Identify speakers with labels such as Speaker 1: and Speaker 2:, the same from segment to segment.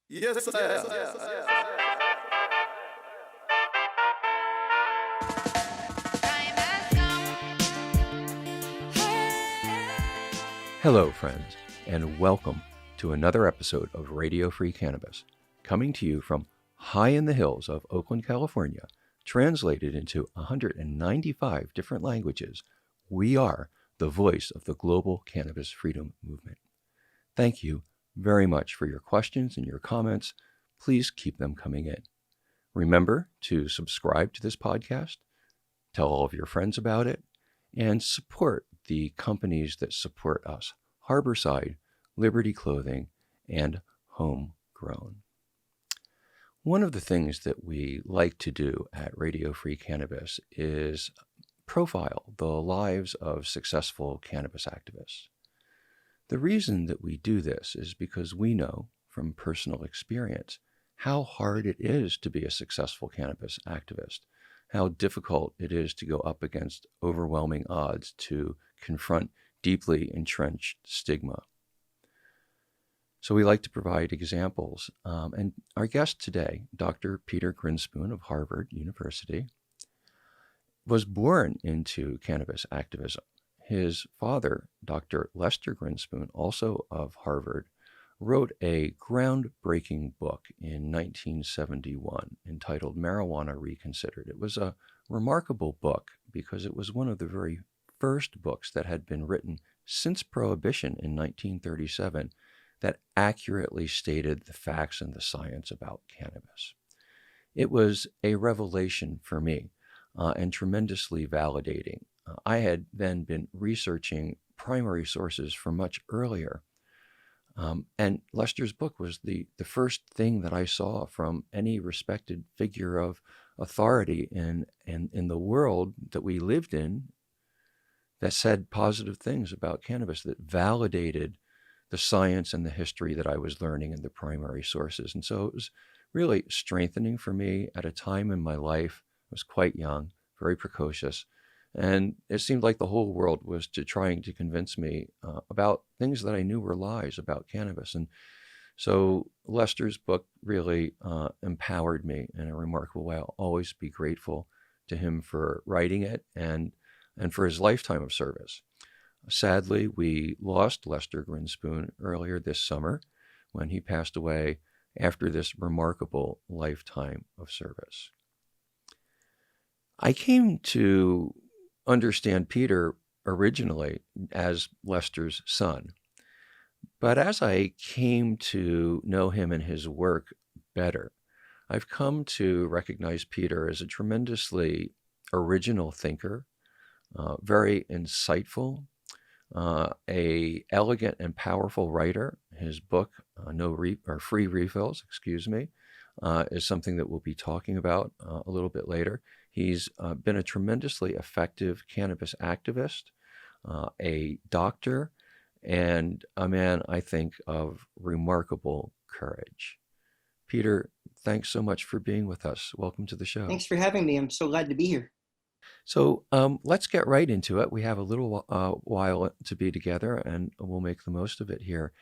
Speaker 1: Yes, I am.
Speaker 2: Hello, friends, and welcome to another episode of Radio Free Cannabis, coming to you from high in the hills of Oakland, California, translated into 195 different languages. We are the voice of the global cannabis freedom movement. Thank you very much for your questions and your comments. Please keep them coming in. Remember to subscribe to this podcast, tell all of your friends about it, and support the companies that support us: Harborside, Liberty Clothing, and Homegrown. One of the things that we like to do at Radio Free Cannabis is profile the lives of successful cannabis activists. The reason that we do this is because we know from personal experience how hard it is to be a successful cannabis activist, how difficult it is to go up against overwhelming odds to confront deeply entrenched stigma. So we like to provide examples. And our guest today, Dr. Peter Grinspoon of Harvard University, was born into cannabis activism. His father, Dr. Lester Grinspoon, also of Harvard, wrote a groundbreaking book in 1971 entitled Marijuana Reconsidered. It was a remarkable book because it was one of the very first books that had been written since Prohibition in 1937 that accurately stated the facts and the science about cannabis. It was a revelation for me and tremendously validating. I had then been researching primary sources from much earlier. And Lester's book was the first thing that I saw from any respected figure of authority in the world that we lived in that said positive things about cannabis, that validated the science and the history that I was learning in the primary sources. And so it was really strengthening for me at a time in my life. I was quite young, very precocious. And it seemed like the whole world was trying to convince me about things that I knew were lies about cannabis. And so Lester's book really empowered me in a remarkable way. I'll always be grateful to him for writing it and for his lifetime of service. Sadly, we lost Lester Grinspoon earlier this summer when he passed away after this remarkable lifetime of service. I came to understand Peter originally as Lester's son. But as I came to know him and his work better, I've come to recognize Peter as a tremendously original thinker, very insightful, a elegant and powerful writer. His book, Free Refills, is something that we'll be talking about a little bit later. He's been a tremendously effective cannabis activist, a doctor, and a man, I think, of remarkable courage. Peter, thanks so much for being with us. Welcome to the show.
Speaker 3: Thanks for having me. I'm so glad to be here.
Speaker 2: So let's get right into it. We have a little while to be together, and we'll make the most of it here.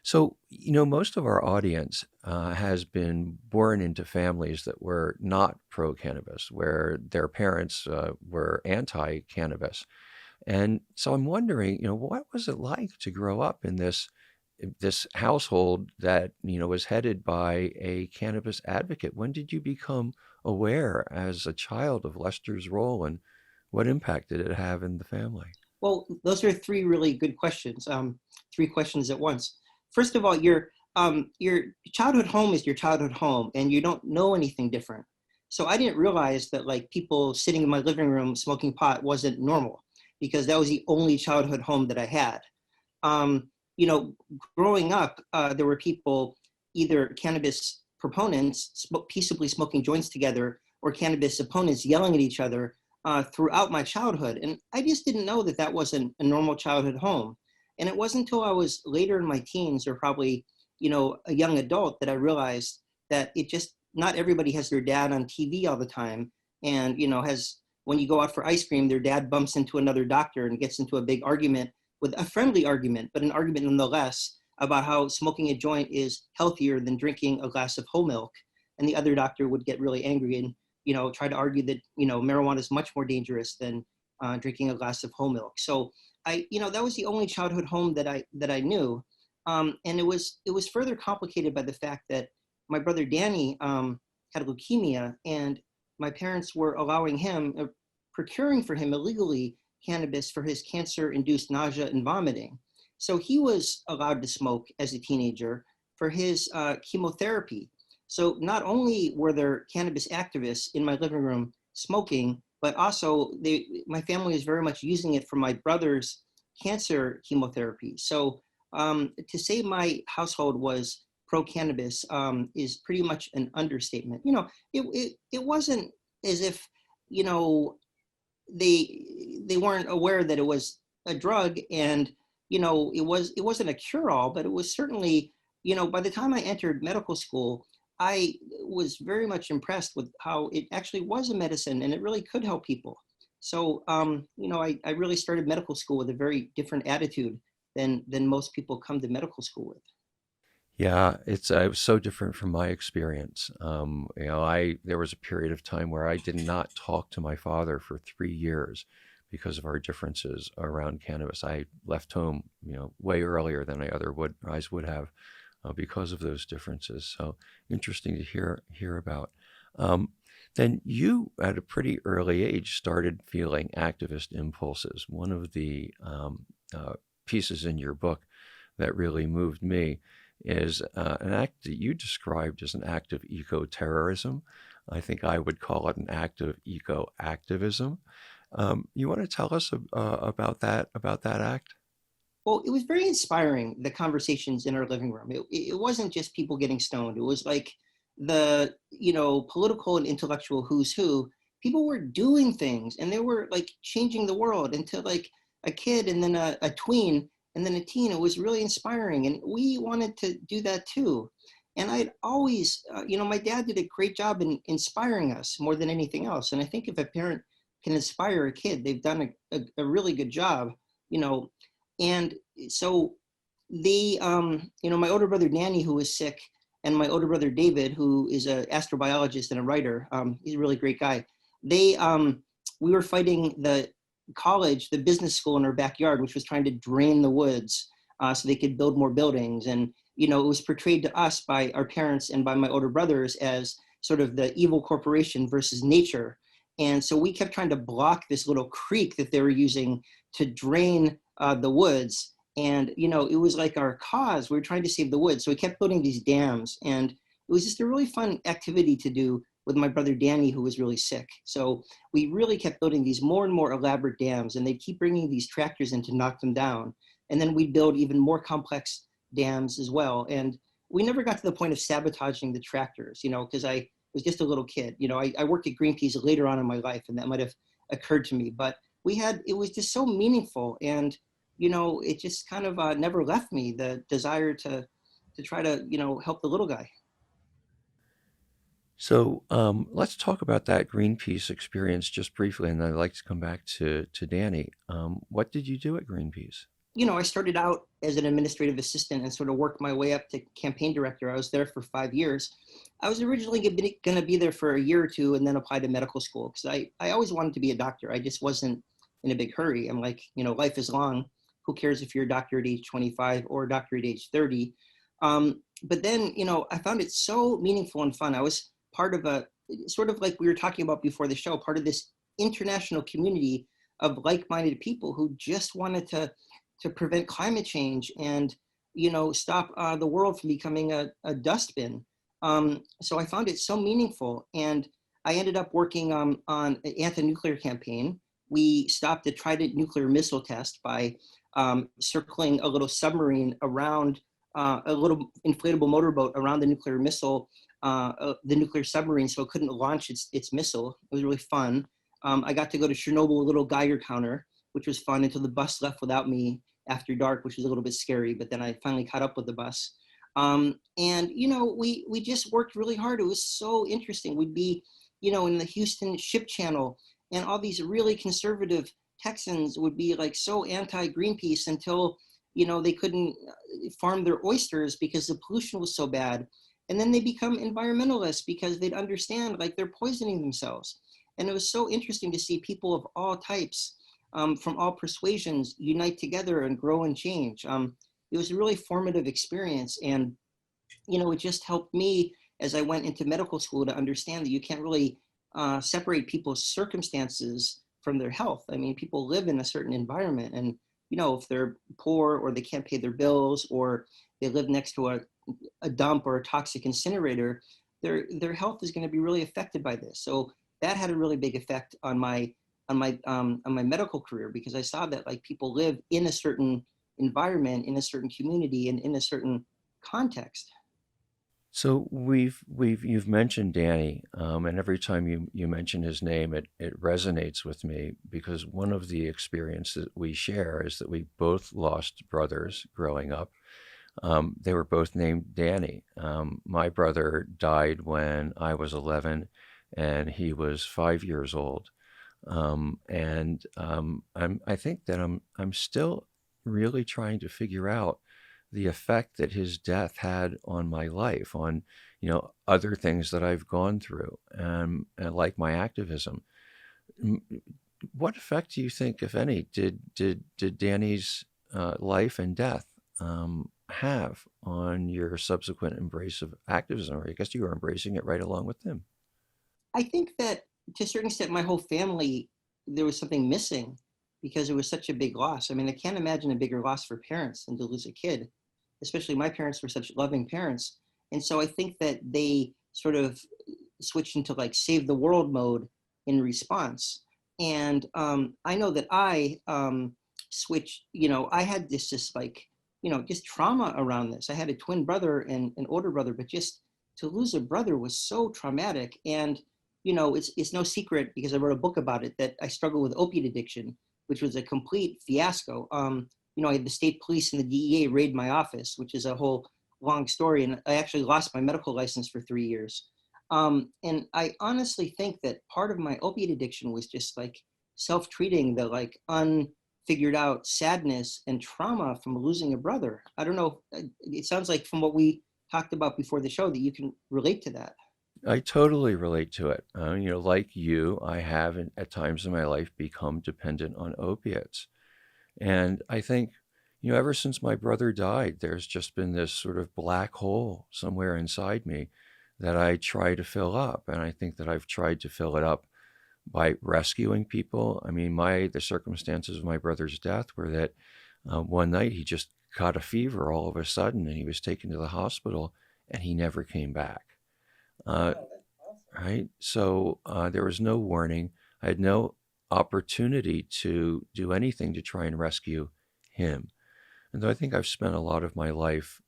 Speaker 2: So, most of our audience has been born into families that were not pro-cannabis, where their parents were anti-cannabis. And so I'm wondering, what was it like to grow up in this household that, was headed by a cannabis advocate? When did you become aware as a child of Lester's role, and what impact did it have in the family?
Speaker 3: Well, those are three really good questions, three questions at once. First of all, your childhood home is your childhood home, and you don't know anything different. So I didn't realize that people sitting in my living room smoking pot wasn't normal, because that was the only childhood home that I had. Growing up, there were people, either cannabis proponents peaceably smoking joints together, or cannabis opponents yelling at each other throughout my childhood. And I just didn't know that that wasn't a normal childhood home. And it wasn't until I was later in my teens, or probably, a young adult, that I realized that not everybody has their dad on TV all the time. And, when you go out for ice cream, their dad bumps into another doctor and gets into a big argument, with a friendly argument, but an argument nonetheless, about how smoking a joint is healthier than drinking a glass of whole milk. And the other doctor would get really angry and, try to argue that, marijuana is much more dangerous than drinking a glass of whole milk. So that was the only childhood home that I knew. And it was further complicated by the fact that my brother Danny had leukemia, and my parents were procuring for him illegally cannabis for his cancer-induced nausea and vomiting. So he was allowed to smoke as a teenager for his chemotherapy. So not only were there cannabis activists in my living room smoking, but also my family was very much using it for my brother's cancer chemotherapy. So to say my household was pro-cannabis is pretty much an understatement. It wasn't as if, they weren't aware that it was a drug, and, it wasn't a cure-all, but it was certainly, by the time I entered medical school, I was very much impressed with how it actually was a medicine and it really could help people. So, I really started medical school with a very different attitude than most people come to medical school with.
Speaker 2: Yeah, it was so different from my experience. There was a period of time where I did not talk to my father for 3 years because of our differences around cannabis. I left home, way earlier than I otherwise would have because of those differences. So interesting to hear about. Then you, at a pretty early age, started feeling activist impulses. One of the pieces in your book that really moved me is an act that you described as an act of ecoterrorism. I think I would call it an act of eco-activism. You want to tell us about that act?
Speaker 3: Well, it was very inspiring, the conversations in our living room. It wasn't just people getting stoned. It was like the, political and intellectual who's who. People were doing things, and they were like changing the world into like a kid and then a tween and then a teen. It was really inspiring, and we wanted to do that too. And I'd always, my dad did a great job in inspiring us more than anything else. And I think if a parent can inspire a kid, they've done a really good job, And so my older brother Danny, who was sick, and my older brother David, who is an astrobiologist and a writer, he's a really great guy. We were fighting the business school in our backyard, which was trying to drain the woods so they could build more buildings. And, it was portrayed to us by our parents and by my older brothers as sort of the evil corporation versus nature. And so we kept trying to block this little creek that they were using to drain the woods. And, it was like our cause. We were trying to save the woods. So we kept building these dams. And it was just a really fun activity to do with my brother Danny, who was really sick. So we really kept building these more and more elaborate dams, and they'd keep bringing these tractors in to knock them down. And then we'd build even more complex dams as well. And we never got to the point of sabotaging the tractors, because I was just a little kid. I worked at Greenpeace later on in my life, and that might have occurred to me. But it was just so meaningful. And, it just kind of never left me, the desire to try to, help the little guy.
Speaker 2: So let's talk about that Greenpeace experience just briefly, and then I'd like to come back to Danny. What did you do at Greenpeace?
Speaker 3: I started out as an administrative assistant and sort of worked my way up to campaign director. I was there for 5 years. I was originally going to be there for a year or two and then apply to medical school because I always wanted to be a doctor. I just wasn't in a big hurry. I'm like, life is long. Who cares if you're a doctor at age 25 or a doctor at age 30? But then, I found it so meaningful and fun. I was part of a sort of like we were talking about before the show, part of this international community of like-minded people who just wanted to prevent climate change and, stop the world from becoming a dustbin. So I found it so meaningful. And I ended up working on an anti-nuclear campaign. We stopped a Trident nuclear missile test by circling a little submarine around a little inflatable motorboat around the nuclear missile, the nuclear submarine, so it couldn't launch its missile. It was really fun. I got to go to Chernobyl, a little Geiger counter, which was fun until the bus left without me after dark, which was a little bit scary, but then I finally caught up with the bus. And, we just worked really hard. It was so interesting. We'd be, in the Houston ship channel, and all these really conservative Texans would be like so anti-Greenpeace until, they couldn't farm their oysters because the pollution was so bad. And then they become environmentalists because they'd understand like they're poisoning themselves. And it was so interesting to see people of all types, from all persuasions, unite together and grow and change. It was a really formative experience. And, it just helped me as I went into medical school to understand that you can't really separate people's circumstances from their health. I mean, people live in a certain environment, and, if they're poor or they can't pay their bills or they live next to a dump or a toxic incinerator, their health is going to be really affected by this. So that had a really big effect on my medical career, because I saw that like people live in a certain environment, in a certain community, and in a certain context.
Speaker 2: So you've mentioned Danny, and every time you mention his name, it resonates with me, because one of the experiences that we share is that we both lost brothers growing up. They were both named Danny. My brother died when I was 11, and he was 5 years old. I think that I'm still really trying to figure out the effect that his death had on my life, on other things that I've gone through, and like my activism. What effect do you think, if any, did Danny's life and death have on your subsequent embrace of activism? Or I guess you were embracing it right along with him.
Speaker 3: I think that to a certain extent, my whole family, there was something missing because it was such a big loss. I mean, I can't imagine a bigger loss for parents than to lose a kid, especially my parents were such loving parents. And so I think that they sort of switched into like save the world mode in response. And I know that I switched, I had this like, just trauma around this. I had a twin brother and an older brother, but just to lose a brother was so traumatic. And, it's no secret, because I wrote a book about it, that I struggle with opiate addiction, which was a complete fiasco. I had the state police and the DEA raid my office, which is a whole long story. And I actually lost my medical license for 3 years. And I honestly think that part of my opiate addiction was just like self-treating the like unfigured out sadness and trauma from losing a brother. I don't know. It sounds like from what we talked about before the show that you can relate to that.
Speaker 2: I totally relate to it. Like you, I have at times in my life become dependent on opiates. And I think, ever since my brother died, there's just been this sort of black hole somewhere inside me that I try to fill up. And I think that I've tried to fill it up by rescuing people. I mean, the circumstances of my brother's death were that one night he just caught a fever all of a sudden, and he was taken to the hospital, and he never came back. Right? So there was no warning. I had no opportunity to do anything to try and rescue him. And though I think I've spent a lot of my life,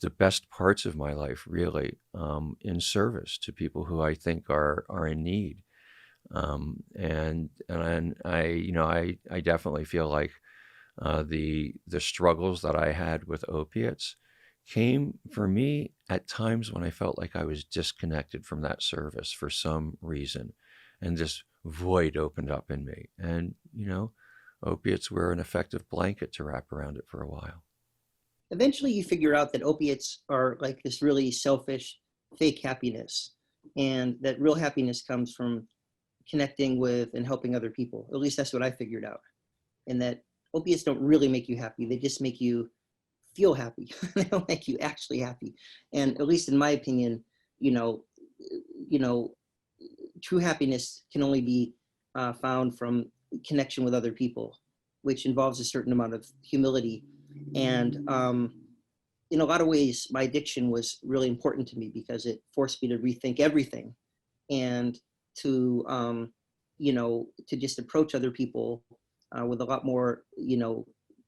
Speaker 2: the best parts of my life really, in service to people who I think are in need. And I definitely feel like the struggles that I had with opiates came for me at times when I felt like I was disconnected from that service for some reason, and this void opened up in me. And opiates were an effective blanket to wrap around it for a while.
Speaker 3: Eventually you figure out that opiates are like this really selfish, fake happiness, and that real happiness comes from connecting with and helping other people. At least that's what I figured out. And that opiates don't really make you happy. They just make you feel happy. They don't make you actually happy. And at least in my opinion, true happiness can only be found from connection with other people, which involves a certain amount of humility. And in a lot of ways, my addiction was really important to me because it forced me to rethink everything, and to to just approach other people with a lot more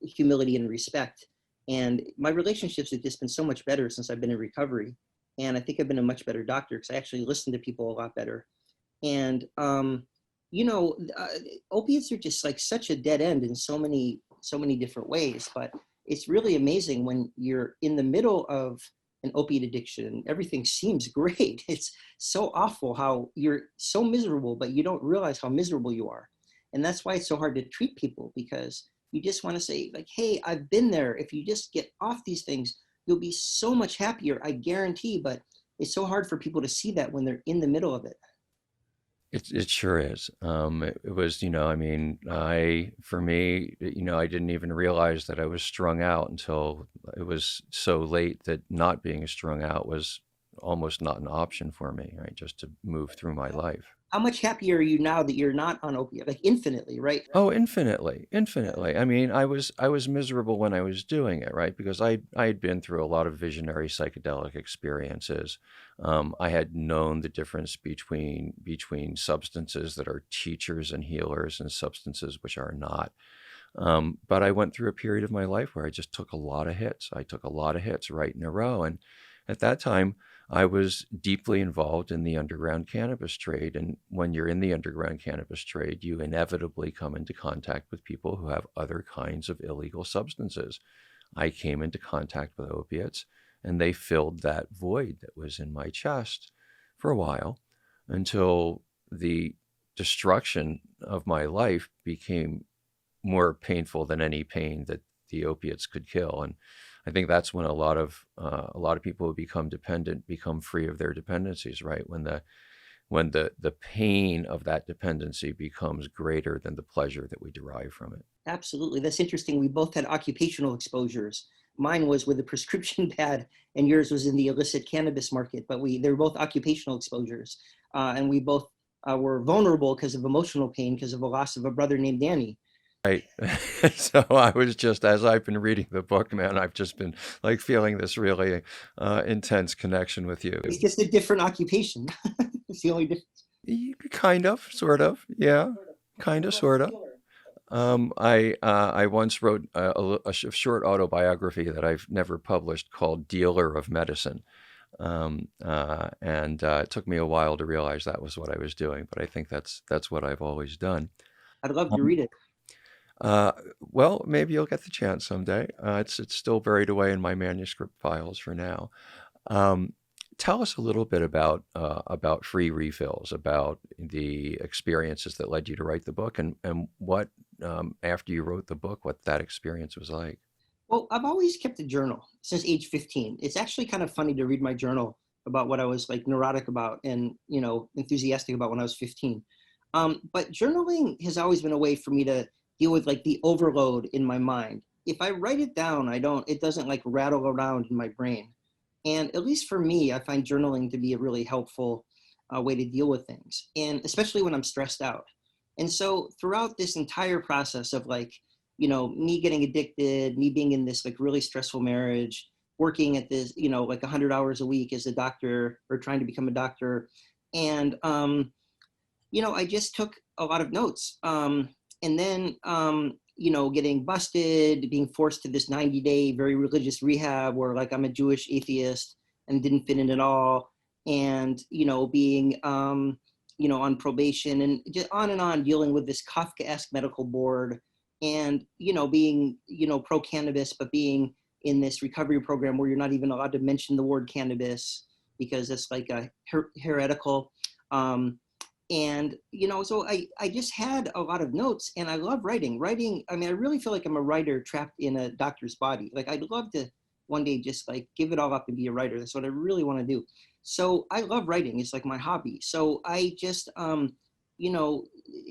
Speaker 3: humility and respect. And my relationships have just been so much better since I've been in recovery. And I think I've been a much better doctor because I actually listen to people a lot better. And opiates are just like such a dead end in so many different ways. But it's really amazing when you're in the middle of an opiate addiction. Everything seems great. It's so awful how you're so miserable, but you don't realize how miserable you are. And that's why it's so hard to treat people, because you just want to say like, hey, I've been there. If you just get off these things, you'll be so much happier, I guarantee. But it's so hard for people to see that when they're in the middle of it.
Speaker 2: It sure is. It was, I mean, for me, I didn't even realize that I was strung out until it was so late that not being strung out was almost not an option for me, right? Just to move through my life.
Speaker 3: How much happier are you now that you're not on opiate? Like infinitely, right?
Speaker 2: Oh, infinitely, infinitely. I mean, I was miserable when I was doing it, right? Because I had been through a lot of visionary psychedelic experiences. I had known the difference between substances that are teachers and healers and substances which are not. But I went through a period of my life where I just took a lot of hits. I took a lot of hits right in a row, and at that time, I was deeply involved in the underground cannabis trade. And when you're in the underground cannabis trade, you inevitably come into contact with people who have other kinds of illegal substances. I came into contact with opiates, and they filled that void that was in my chest for a while until the destruction of my life became more painful than any pain that the opiates could kill. And I think that's when a lot of people who become dependent become free of their dependencies, right? When the pain of that dependency becomes greater than the pleasure that we derive from it.
Speaker 3: Absolutely. That's interesting. We both had occupational exposures. Mine was with a prescription pad, and yours was in the illicit cannabis market. But they were both occupational exposures, and we both were vulnerable because of emotional pain because of a loss of a brother named Danny.
Speaker 2: Right. So I was just, as I've been reading the book, man, I've just been like feeling this really intense connection with you.
Speaker 3: It's just a different occupation. It's the only difference.
Speaker 2: Kind of, sort of, yeah, kind of, sort of. I once wrote a short autobiography that I've never published called Dealer of Medicine. And it took me a while to realize that was what I was doing, but I think that's what I've always done.
Speaker 3: I'd love to read it.
Speaker 2: Uh, well, maybe you'll get the chance someday. It's still buried away in my manuscript files for now. Um, Tell us a little bit about free refills, about the experiences that led you to write the book, and what after you wrote the book, what that experience was like.
Speaker 3: Well, I've always kept a journal since age 15. It's actually kind of funny to read my journal about what I was like neurotic about and, enthusiastic about when I was 15. But journaling has always been a way for me to deal with like the overload in my mind. If I write it down, it doesn't like rattle around in my brain. And at least for me, I find journaling to be a really helpful way to deal with things, and especially when I'm stressed out. And so throughout this entire process of like, me getting addicted, me being in this like really stressful marriage, working at this, like 100 hours a week as a doctor or trying to become a doctor. And, I just took a lot of notes. And then, getting busted, being forced to this 90-day very religious rehab where like I'm a Jewish atheist and didn't fit in at all. And, being, on probation and just on and on, dealing with this Kafkaesque medical board and, being, pro cannabis, but being in this recovery program where you're not even allowed to mention the word cannabis because it's like a heretical. And, so I just had a lot of notes and I love writing. I mean, I really feel like I'm a writer trapped in a doctor's body. Like I'd love to one day just like give it all up and be a writer. That's what I really want to do. So I love writing. It's like my hobby. So I just,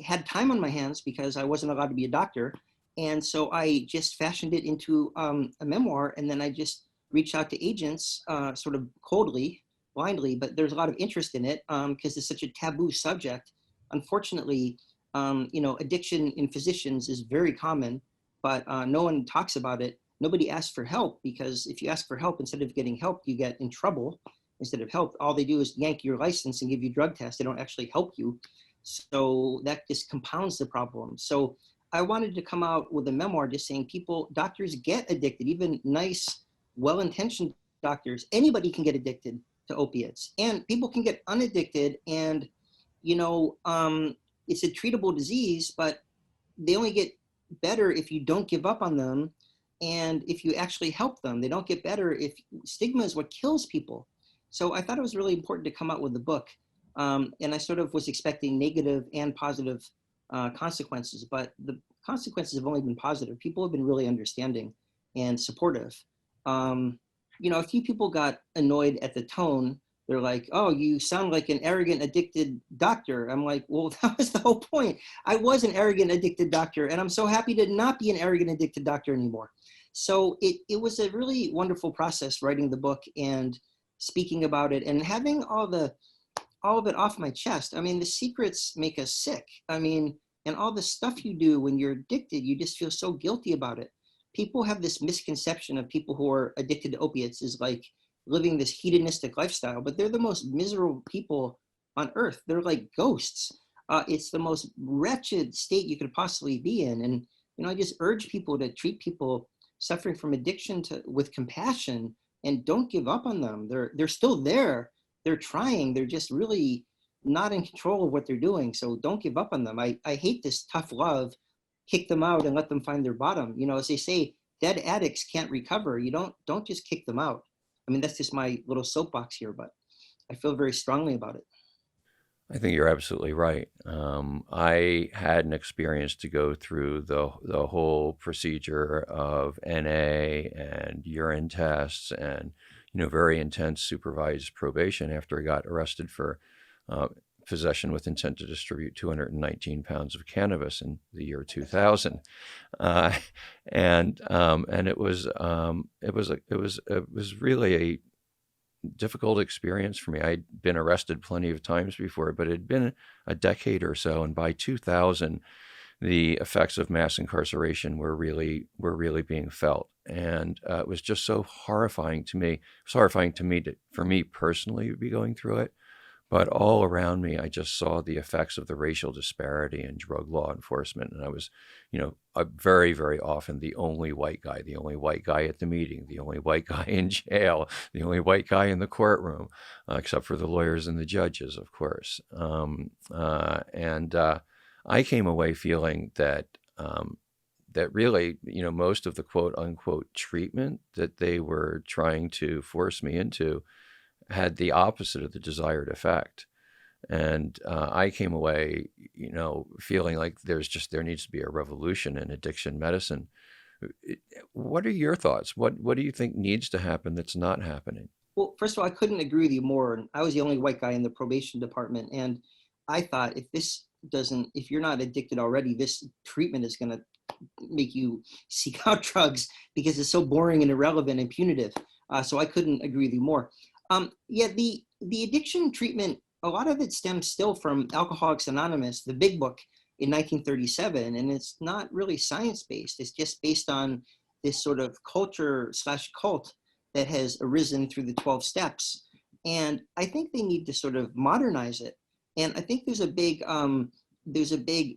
Speaker 3: had time on my hands because I wasn't allowed to be a doctor. And so I just fashioned it into a memoir. And then I just reached out to agents sort of coldly, blindly, but there's a lot of interest in it because it's such a taboo subject. Unfortunately, addiction in physicians is very common, but no one talks about it. Nobody asks for help because if you ask for help, instead of getting help, you get in trouble. Instead of help, all they do is yank your license and give you drug tests. They don't actually help you. So that just compounds the problem. So I wanted to come out with a memoir just saying doctors get addicted, even nice, well-intentioned doctors. Anybody can get addicted to opiates and people can get unaddicted and it's a treatable disease, but they only get better if you don't give up on them and if you actually help them. They don't get better if stigma is what kills people. So I thought it was really important to come out with the book, and I sort of was expecting negative and positive consequences, but the consequences have only been positive. People have been really understanding and supportive. A few people got annoyed at the tone. They're like, "Oh, you sound like an arrogant, addicted doctor." I'm like, "Well, that was the whole point. I was an arrogant, addicted doctor, and I'm so happy to not be an arrogant, addicted doctor anymore." So it was a really wonderful process writing the book and speaking about it and having all of it off my chest. I mean, the secrets make us sick. I mean, and all the stuff you do when you're addicted, you just feel so guilty about it. People have this misconception of people who are addicted to opiates is like living this hedonistic lifestyle, but they're the most miserable people on earth. They're like ghosts. It's the most wretched state you could possibly be in. And, I just urge people to treat people suffering from addiction with compassion and don't give up on them. They're still there. They're trying. They're just really not in control of what they're doing. So don't give up on them. I hate this tough love, kick them out and let them find their bottom. As they say, dead addicts can't recover. You don't just kick them out. I mean, that's just my little soapbox here, but I feel very strongly about it.
Speaker 2: I think you're absolutely right. I had an experience to go through the whole procedure of NA and urine tests and very intense supervised probation after I got arrested for possession with intent to distribute 219 pounds of cannabis in the year 2000, and it was really a difficult experience for me. I'd been arrested plenty of times before, but it had been a decade or so, and by 2000, the effects of mass incarceration were really being felt, and it was just so horrifying to me. It was horrifying to me for me personally to be going through it. But all around me, I just saw the effects of the racial disparity in drug law enforcement. And I was, very, very often the only white guy at the meeting, the only white guy in jail, the only white guy in the courtroom, except for the lawyers and the judges, of course. I came away feeling that that really, most of the quote unquote treatment that they were trying to force me into had the opposite of the desired effect. And I came away, feeling like there needs to be a revolution in addiction medicine. What are your thoughts? What do you think needs to happen that's not happening?
Speaker 3: Well, first of all, I couldn't agree with you more. I was the only white guy in the probation department. And I thought if you're not addicted already, this treatment is going to make you seek out drugs because it's so boring and irrelevant and punitive. So I couldn't agree with you more. The addiction treatment, a lot of it stems still from Alcoholics Anonymous, the big book in 1937, and it's not really science-based. It's just based on this sort of culture/cult that has arisen through the 12 steps. And I think they need to sort of modernize it. And I think there's a big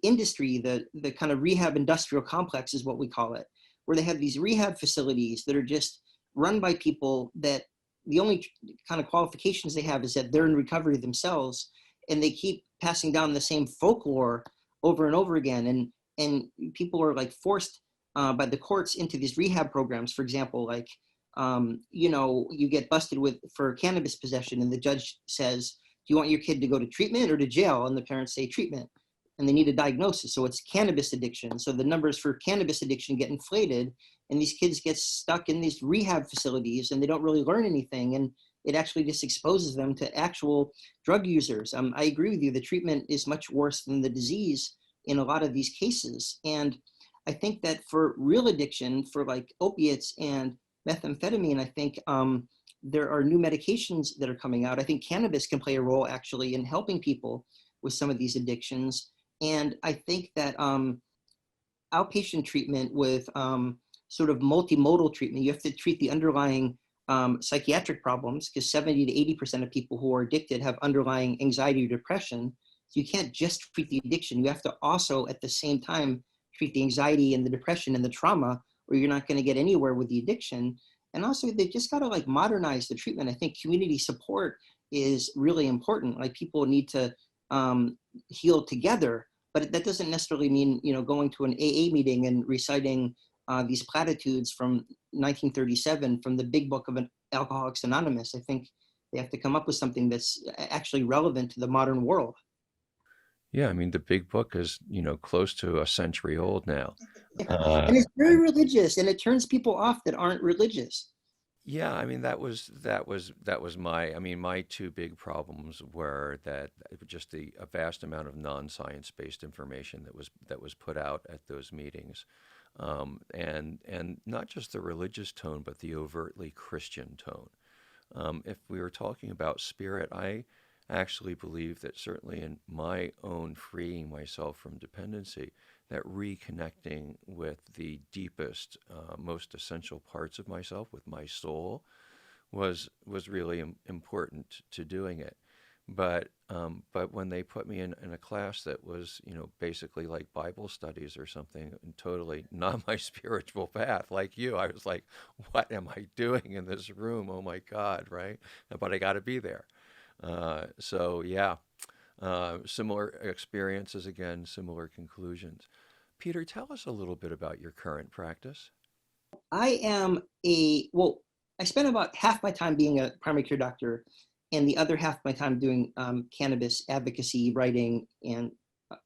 Speaker 3: industry, the kind of rehab industrial complex is what we call it, where they have these rehab facilities that are just run by people that the only kind of qualifications they have is that they're in recovery themselves, and they keep passing down the same folklore over and over again. And people are like forced by the courts into these rehab programs. For example, like, you get busted for cannabis possession, and the judge says, "Do you want your kid to go to treatment or to jail?" And the parents say treatment, and they need a diagnosis. So it's cannabis addiction. So the numbers for cannabis addiction get inflated, and these kids get stuck in these rehab facilities, and they don't really learn anything. And it actually just exposes them to actual drug users. I agree with you. The treatment is much worse than the disease in a lot of these cases. And I think that for real addiction, for like opiates and methamphetamine, I think there are new medications that are coming out. I think cannabis can play a role actually in helping people with some of these addictions. And I think that outpatient treatment with sort of multimodal treatment, you have to treat the underlying psychiatric problems, because 70 to 80% of people who are addicted have underlying anxiety or depression. So you can't just treat the addiction. You have to also at the same time treat the anxiety and the depression and the trauma, or you're not going to get anywhere with the addiction. And also they've just got to like modernize the treatment. I think community support is really important. Like people need to heal together, but that doesn't necessarily mean, going to an AA meeting and reciting these platitudes from 1937 from the big book of Alcoholics Anonymous. I think they have to come up with something that's actually relevant to the modern world.
Speaker 2: Yeah, I mean, the big book is, close to a century old now.
Speaker 3: And it's very religious, and it turns people off that aren't religious.
Speaker 2: Yeah, I mean that was my two big problems were that just a vast amount of non-science based information that was put out at those meetings, and not just the religious tone, but the overtly Christian tone. If we were talking about spirit, I actually believe that certainly in my own freeing myself from dependency, that reconnecting with the deepest, most essential parts of myself, with my soul, was really important to doing it. But when they put me in a class that was, basically like Bible studies or something, and totally not my spiritual path, like you, I was like, what am I doing in this room? Oh my God, right? But I got to be there. So yeah, similar experiences again, similar conclusions. Peter, tell us a little bit about your current practice.
Speaker 3: I am well, I spend about half my time being a primary care doctor and the other half of my time doing cannabis advocacy, writing, and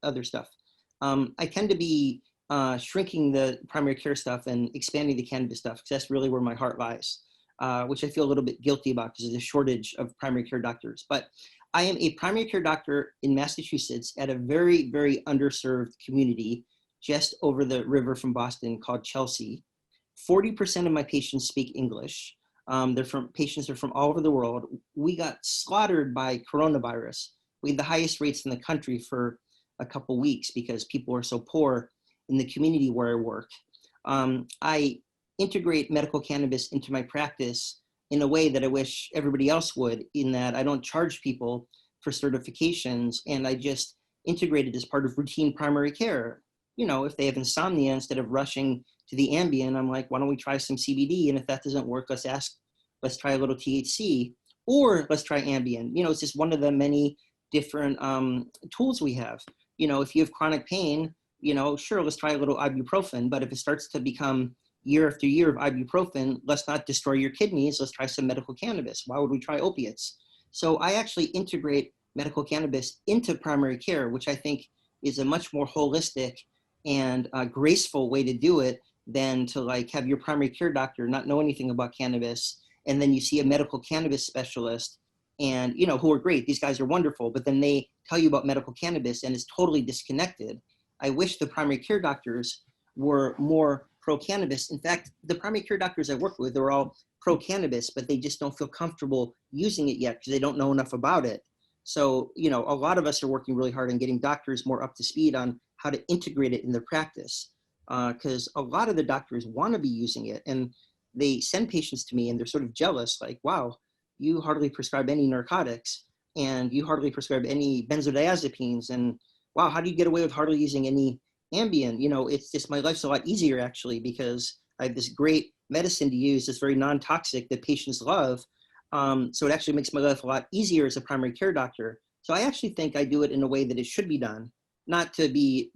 Speaker 3: other stuff. I tend to be shrinking the primary care stuff and expanding the cannabis stuff because that's really where my heart lies, which I feel a little bit guilty about because there's a shortage of primary care doctors. But I am a primary care doctor in Massachusetts at a very, very underserved community just over the river from Boston called Chelsea. 40% of my patients speak English. Patients are from all over the world. We got slaughtered by coronavirus. We had the highest rates in the country for a couple weeks because people are so poor in the community where I work. I integrate medical cannabis into my practice in a way that I wish everybody else would, in that I don't charge people for certifications and I just integrate it as part of routine primary care. If they have insomnia, instead of rushing to the Ambien, I'm like, why don't we try some CBD? And if that doesn't work, let's try a little THC, or let's try Ambien. It's just one of the many different tools we have. If you have chronic pain, sure, let's try a little ibuprofen. But if it starts to become year after year of ibuprofen, let's not destroy your kidneys. Let's try some medical cannabis. Why would we try opiates? So I actually integrate medical cannabis into primary care, which I think is a much more holistic and graceful way to do it than to like have your primary care doctor not know anything about cannabis, and then you see a medical cannabis specialist, and who are great, these guys are wonderful, but then they tell you about medical cannabis and it's totally disconnected. I wish the primary care doctors were more pro cannabis. In fact, the primary care doctors I work with are all pro cannabis, but they just don't feel comfortable using it yet because they don't know enough about it. So, a lot of us are working really hard on getting doctors more up to speed on how to integrate it in their practice. Because a lot of the doctors want to be using it and they send patients to me and they're sort of jealous, like, wow, you hardly prescribe any narcotics and you hardly prescribe any benzodiazepines. And wow, how do you get away with hardly using any Ambien? It's just, my life's a lot easier actually because I have this great medicine to use that's very non-toxic that patients love. So it actually makes my life a lot easier as a primary care doctor. So I actually think I do it in a way that it should be done, not to be,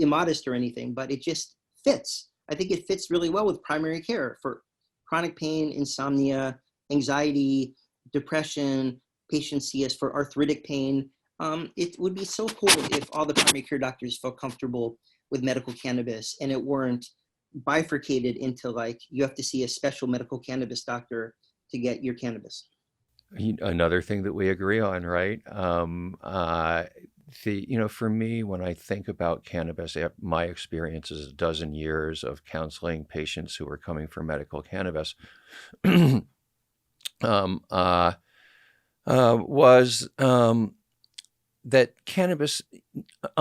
Speaker 3: immodest or anything, but it just fits. I think it fits really well with primary care for chronic pain, insomnia, anxiety, depression. Patients see us for arthritic pain. It would be so cool if all the primary care doctors felt comfortable with medical cannabis and it weren't bifurcated into like, you have to see a special medical cannabis doctor to get your cannabis.
Speaker 2: Another thing that we agree on, right? For me, when I think about cannabis, my experience is a dozen years of counseling patients who are coming for medical cannabis. um, uh, was that cannabis,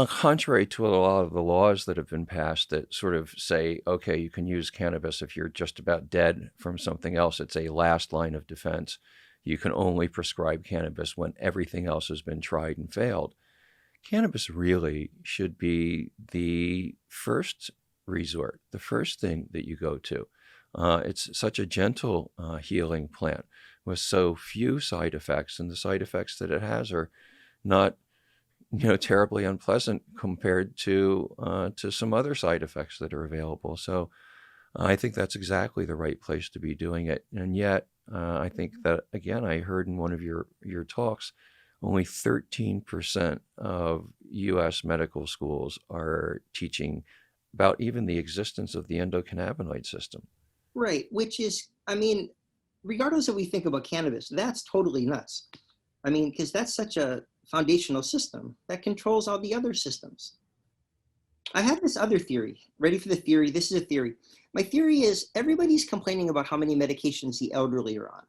Speaker 2: contrary to a lot of the laws that have been passed that sort of say, okay, you can use cannabis if you're just about dead from something else, it's a last line of defense. You can only prescribe cannabis when everything else has been tried and failed. Cannabis really should be the first resort, the first thing that you go to. It's such a gentle healing plant with so few side effects, and the side effects that it has are not, terribly unpleasant compared to some other side effects that are available. So I think that's exactly the right place to be doing it. And yet, I think that again, I heard in one of your talks, only 13% of US medical schools are teaching about even the existence of the endocannabinoid system.
Speaker 3: Right, which is, I mean, regardless of what we think about cannabis, that's totally nuts. I mean, because that's such a foundational system that controls all the other systems. I have this other theory. Ready for the theory? This is a theory. My theory is everybody's complaining about how many medications the elderly are on.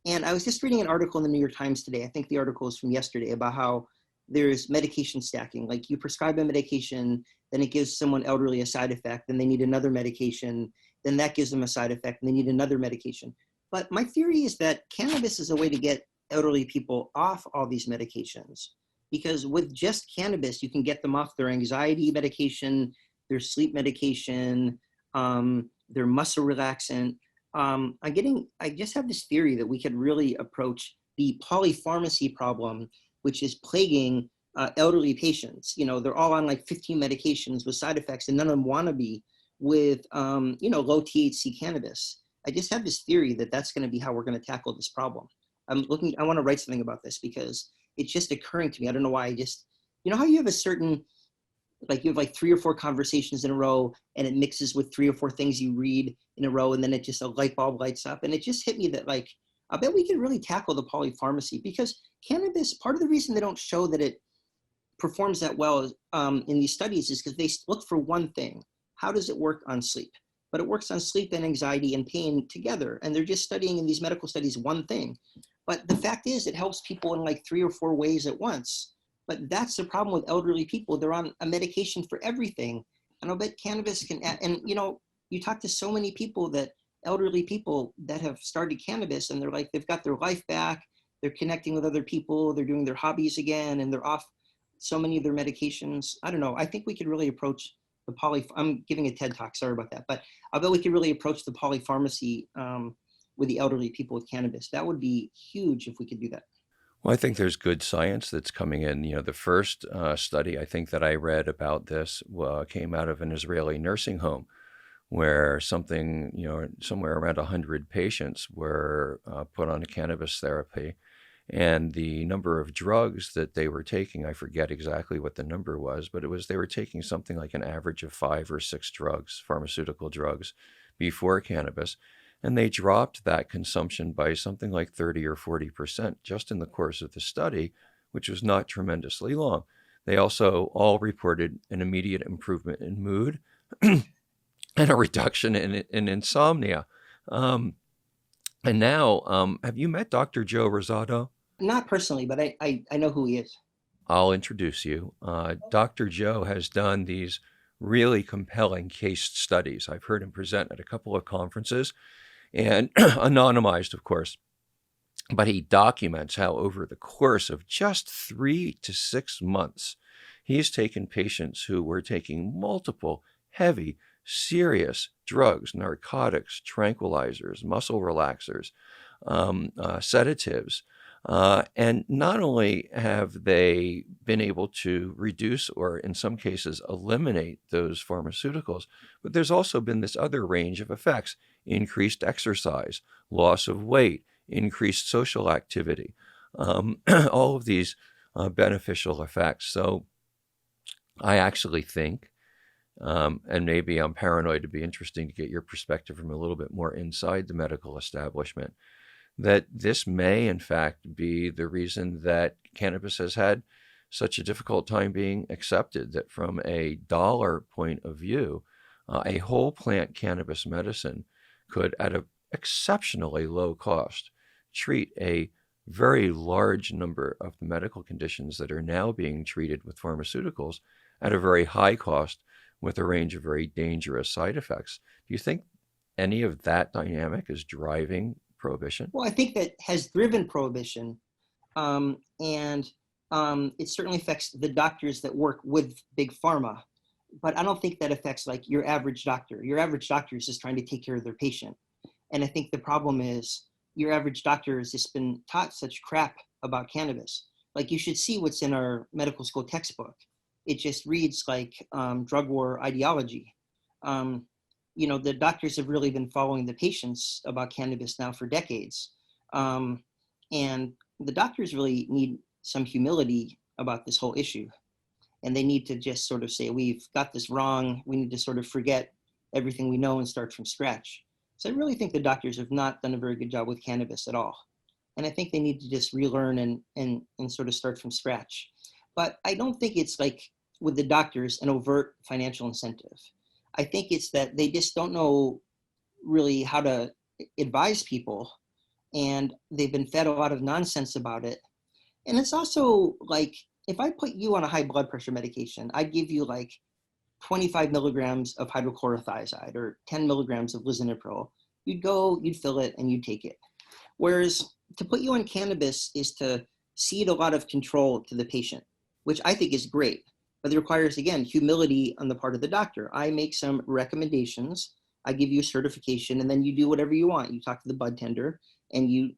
Speaker 3: And I was just reading an article in the New York Times today. I think the article is from yesterday about how there's medication stacking. Like you prescribe a medication, then it gives someone elderly a side effect, then they need another medication, then that gives them a side effect, and they need another medication. But my theory is that cannabis is a way to get elderly people off all these medications. Because with just cannabis, you can get them off their anxiety medication, their sleep medication, their muscle relaxant. I just have this theory that we could really approach the polypharmacy problem, which is plaguing elderly patients. You know, they're all on like 15 medications with side effects, and none of them want to be with, low THC cannabis. I just have this theory that that's going to be how we're going to tackle this problem. I want to write something about this because it's just occurring to me. I don't know why. How you have a certain, like you have like 3 or 4 conversations in a row and it mixes with 3 or 4 things you read in a row, and then it just, a light bulb lights up. And it just hit me that like, I bet we can really tackle the polypharmacy, because cannabis, part of the reason they don't show that it performs that well in these studies is because they look for one thing. How does it work on sleep? But it works on sleep and anxiety and pain together. And they're just studying in these medical studies one thing. But the fact is it helps people in like 3 or 4 ways at once. But that's the problem with elderly people. They're on a medication for everything. And I'll bet cannabis can add, and you talk to so many people, that elderly people that have started cannabis, and they're like, they've got their life back. They're connecting with other people. They're doing their hobbies again, and they're off so many of their medications. I don't know. I think we could really approach I'm giving a TED talk, sorry about that. But I bet we could really approach the polypharmacy with the elderly people with cannabis. That would be huge if we could do that.
Speaker 2: Well, I think there's good science that's coming in. The first study I think that I read about this came out of an Israeli nursing home where somewhere around 100 patients were put on a cannabis therapy. And the number of drugs that they were taking, I forget exactly what the number was, but they were taking something like an average of 5 or 6 drugs, pharmaceutical drugs, before cannabis. And they dropped that consumption by something like 30 or 40% just in the course of the study, which was not tremendously long. They also all reported an immediate improvement in mood and a reduction in insomnia. And now, have you met Dr. Joe Rosado?
Speaker 3: Not personally, but I know who he is.
Speaker 2: I'll introduce you. Dr. Joe has done these really compelling case studies. I've heard him present at a couple of conferences, and anonymized, of course. But he documents how over the course of just 3 to 6 months, he's taken patients who were taking multiple heavy, serious drugs, narcotics, tranquilizers, muscle relaxers, sedatives. And not only have they been able to reduce or in some cases eliminate those pharmaceuticals, but there's also been this other range of effects: increased exercise, loss of weight, increased social activity, all of these beneficial effects. So I actually think, and maybe I'm paranoid, to be interesting to get your perspective from a little bit more inside the medical establishment, that this may in fact be the reason that cannabis has had such a difficult time being accepted, that from a dollar point of view, a whole plant cannabis medicine could, at an exceptionally low cost, treat a very large number of the medical conditions that are now being treated with pharmaceuticals at a very high cost with a range of very dangerous side effects. Do you think any of that dynamic is driving prohibition?
Speaker 3: Well, I think that has driven prohibition, and it certainly affects the doctors that work with big pharma. But I don't think that affects like your average doctor. Your average doctor is just trying to take care of their patient. And I think the problem is your average doctor has just been taught such crap about cannabis. Like, you should see what's in our medical school textbook. It just reads like drug war ideology. The doctors have really been following the patients about cannabis now for decades. And the doctors really need some humility about this whole issue. And they need to just sort of say, we've got this wrong. We need to sort of forget everything we know and start from scratch. So I really think the doctors have not done a very good job with cannabis at all. And I think they need to just relearn and sort of start from scratch. But I don't think it's like with the doctors an overt financial incentive. I think it's that they just don't know really how to advise people, and they've been fed a lot of nonsense about it. And it's also like, if I put you on a high blood pressure medication, I'd give you like 25 milligrams of hydrochlorothiazide or 10 milligrams of lisinopril. You'd go, you'd fill it, and you'd take it. Whereas to put you on cannabis is to cede a lot of control to the patient, which I think is great. But it requires, again, humility on the part of the doctor. I make some recommendations, I give you a certification, and then you do whatever you want. You talk to the bud tender and you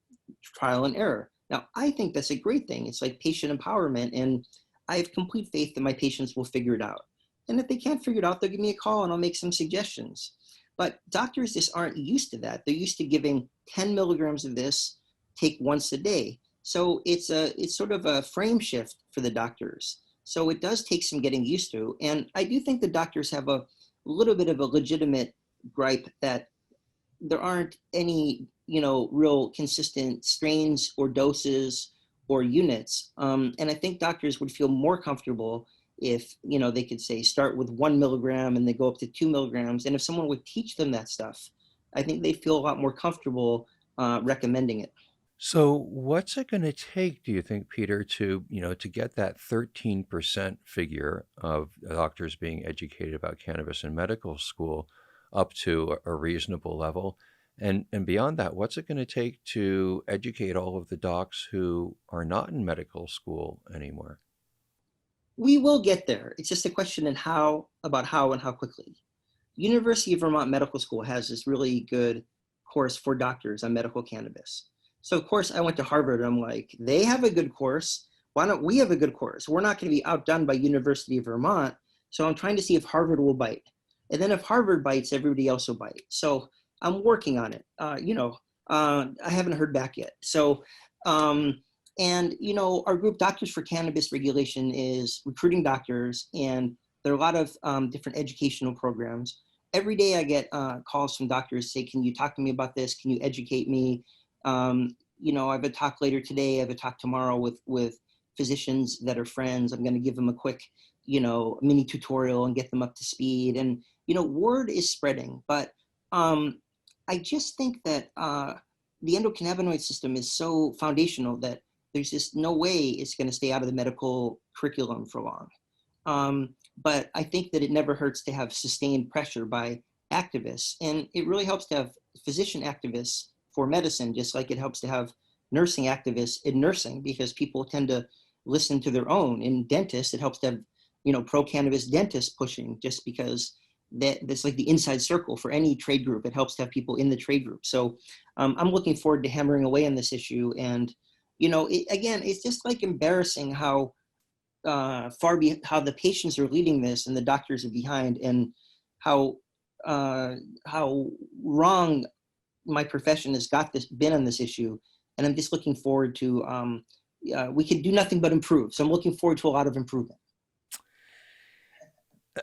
Speaker 3: trial and error. Now, I think that's a great thing. It's like patient empowerment, and I have complete faith that my patients will figure it out. And if they can't figure it out, they'll give me a call and I'll make some suggestions. But doctors just aren't used to that. They're used to giving 10 milligrams of this, take once a day. So it's sort of a frame shift for the doctors. So it does take some getting used to. And I do think the doctors have a little bit of a legitimate gripe that there aren't any, real consistent strains or doses or units. And I think doctors would feel more comfortable if, they could say start with 1 milligram and they go up to 2 milligrams. And if someone would teach them that stuff, I think they feel a lot more comfortable recommending it.
Speaker 2: So what's it going to take, do you think, Peter, to get that 13% figure of doctors being educated about cannabis in medical school up to a reasonable level? And beyond that, what's it going to take to educate all of the docs who are not in medical school anymore?
Speaker 3: We will get there. It's just a question of how and how quickly. University of Vermont Medical School has this really good course for doctors on medical cannabis. So of course I went to Harvard and I'm like, they have a good course. Why don't we have a good course? We're not going to be outdone by University of Vermont. So I'm trying to see if Harvard will bite. And then if Harvard bites, everybody else will bite. So I'm working on it. I haven't heard back yet. So, our group Doctors for Cannabis Regulation is recruiting doctors, and there are a lot of different educational programs. Every day I get calls from doctors say, can you talk to me about this? Can you educate me? I have a talk later today. I have a talk tomorrow with physicians that are friends. I'm going to give them a quick, mini tutorial and get them up to speed. And, word is spreading. But I just think that the endocannabinoid system is so foundational that there's just no way it's going to stay out of the medical curriculum for long. But I think that it never hurts to have sustained pressure by activists. And it really helps to have physician activists for medicine, just like it helps to have nursing activists in nursing, because people tend to listen to their own. In dentists, it helps to have, pro-cannabis dentists pushing, just because that's like the inside circle for any trade group. It helps to have people in the trade group. So I'm looking forward to hammering away on this issue. And, again, it's just like embarrassing how how the patients are leading this and the doctors are behind, and how wrong my profession has been on this issue. And I'm just looking forward to, we can do nothing but improve. So I'm looking forward to a lot of improvement.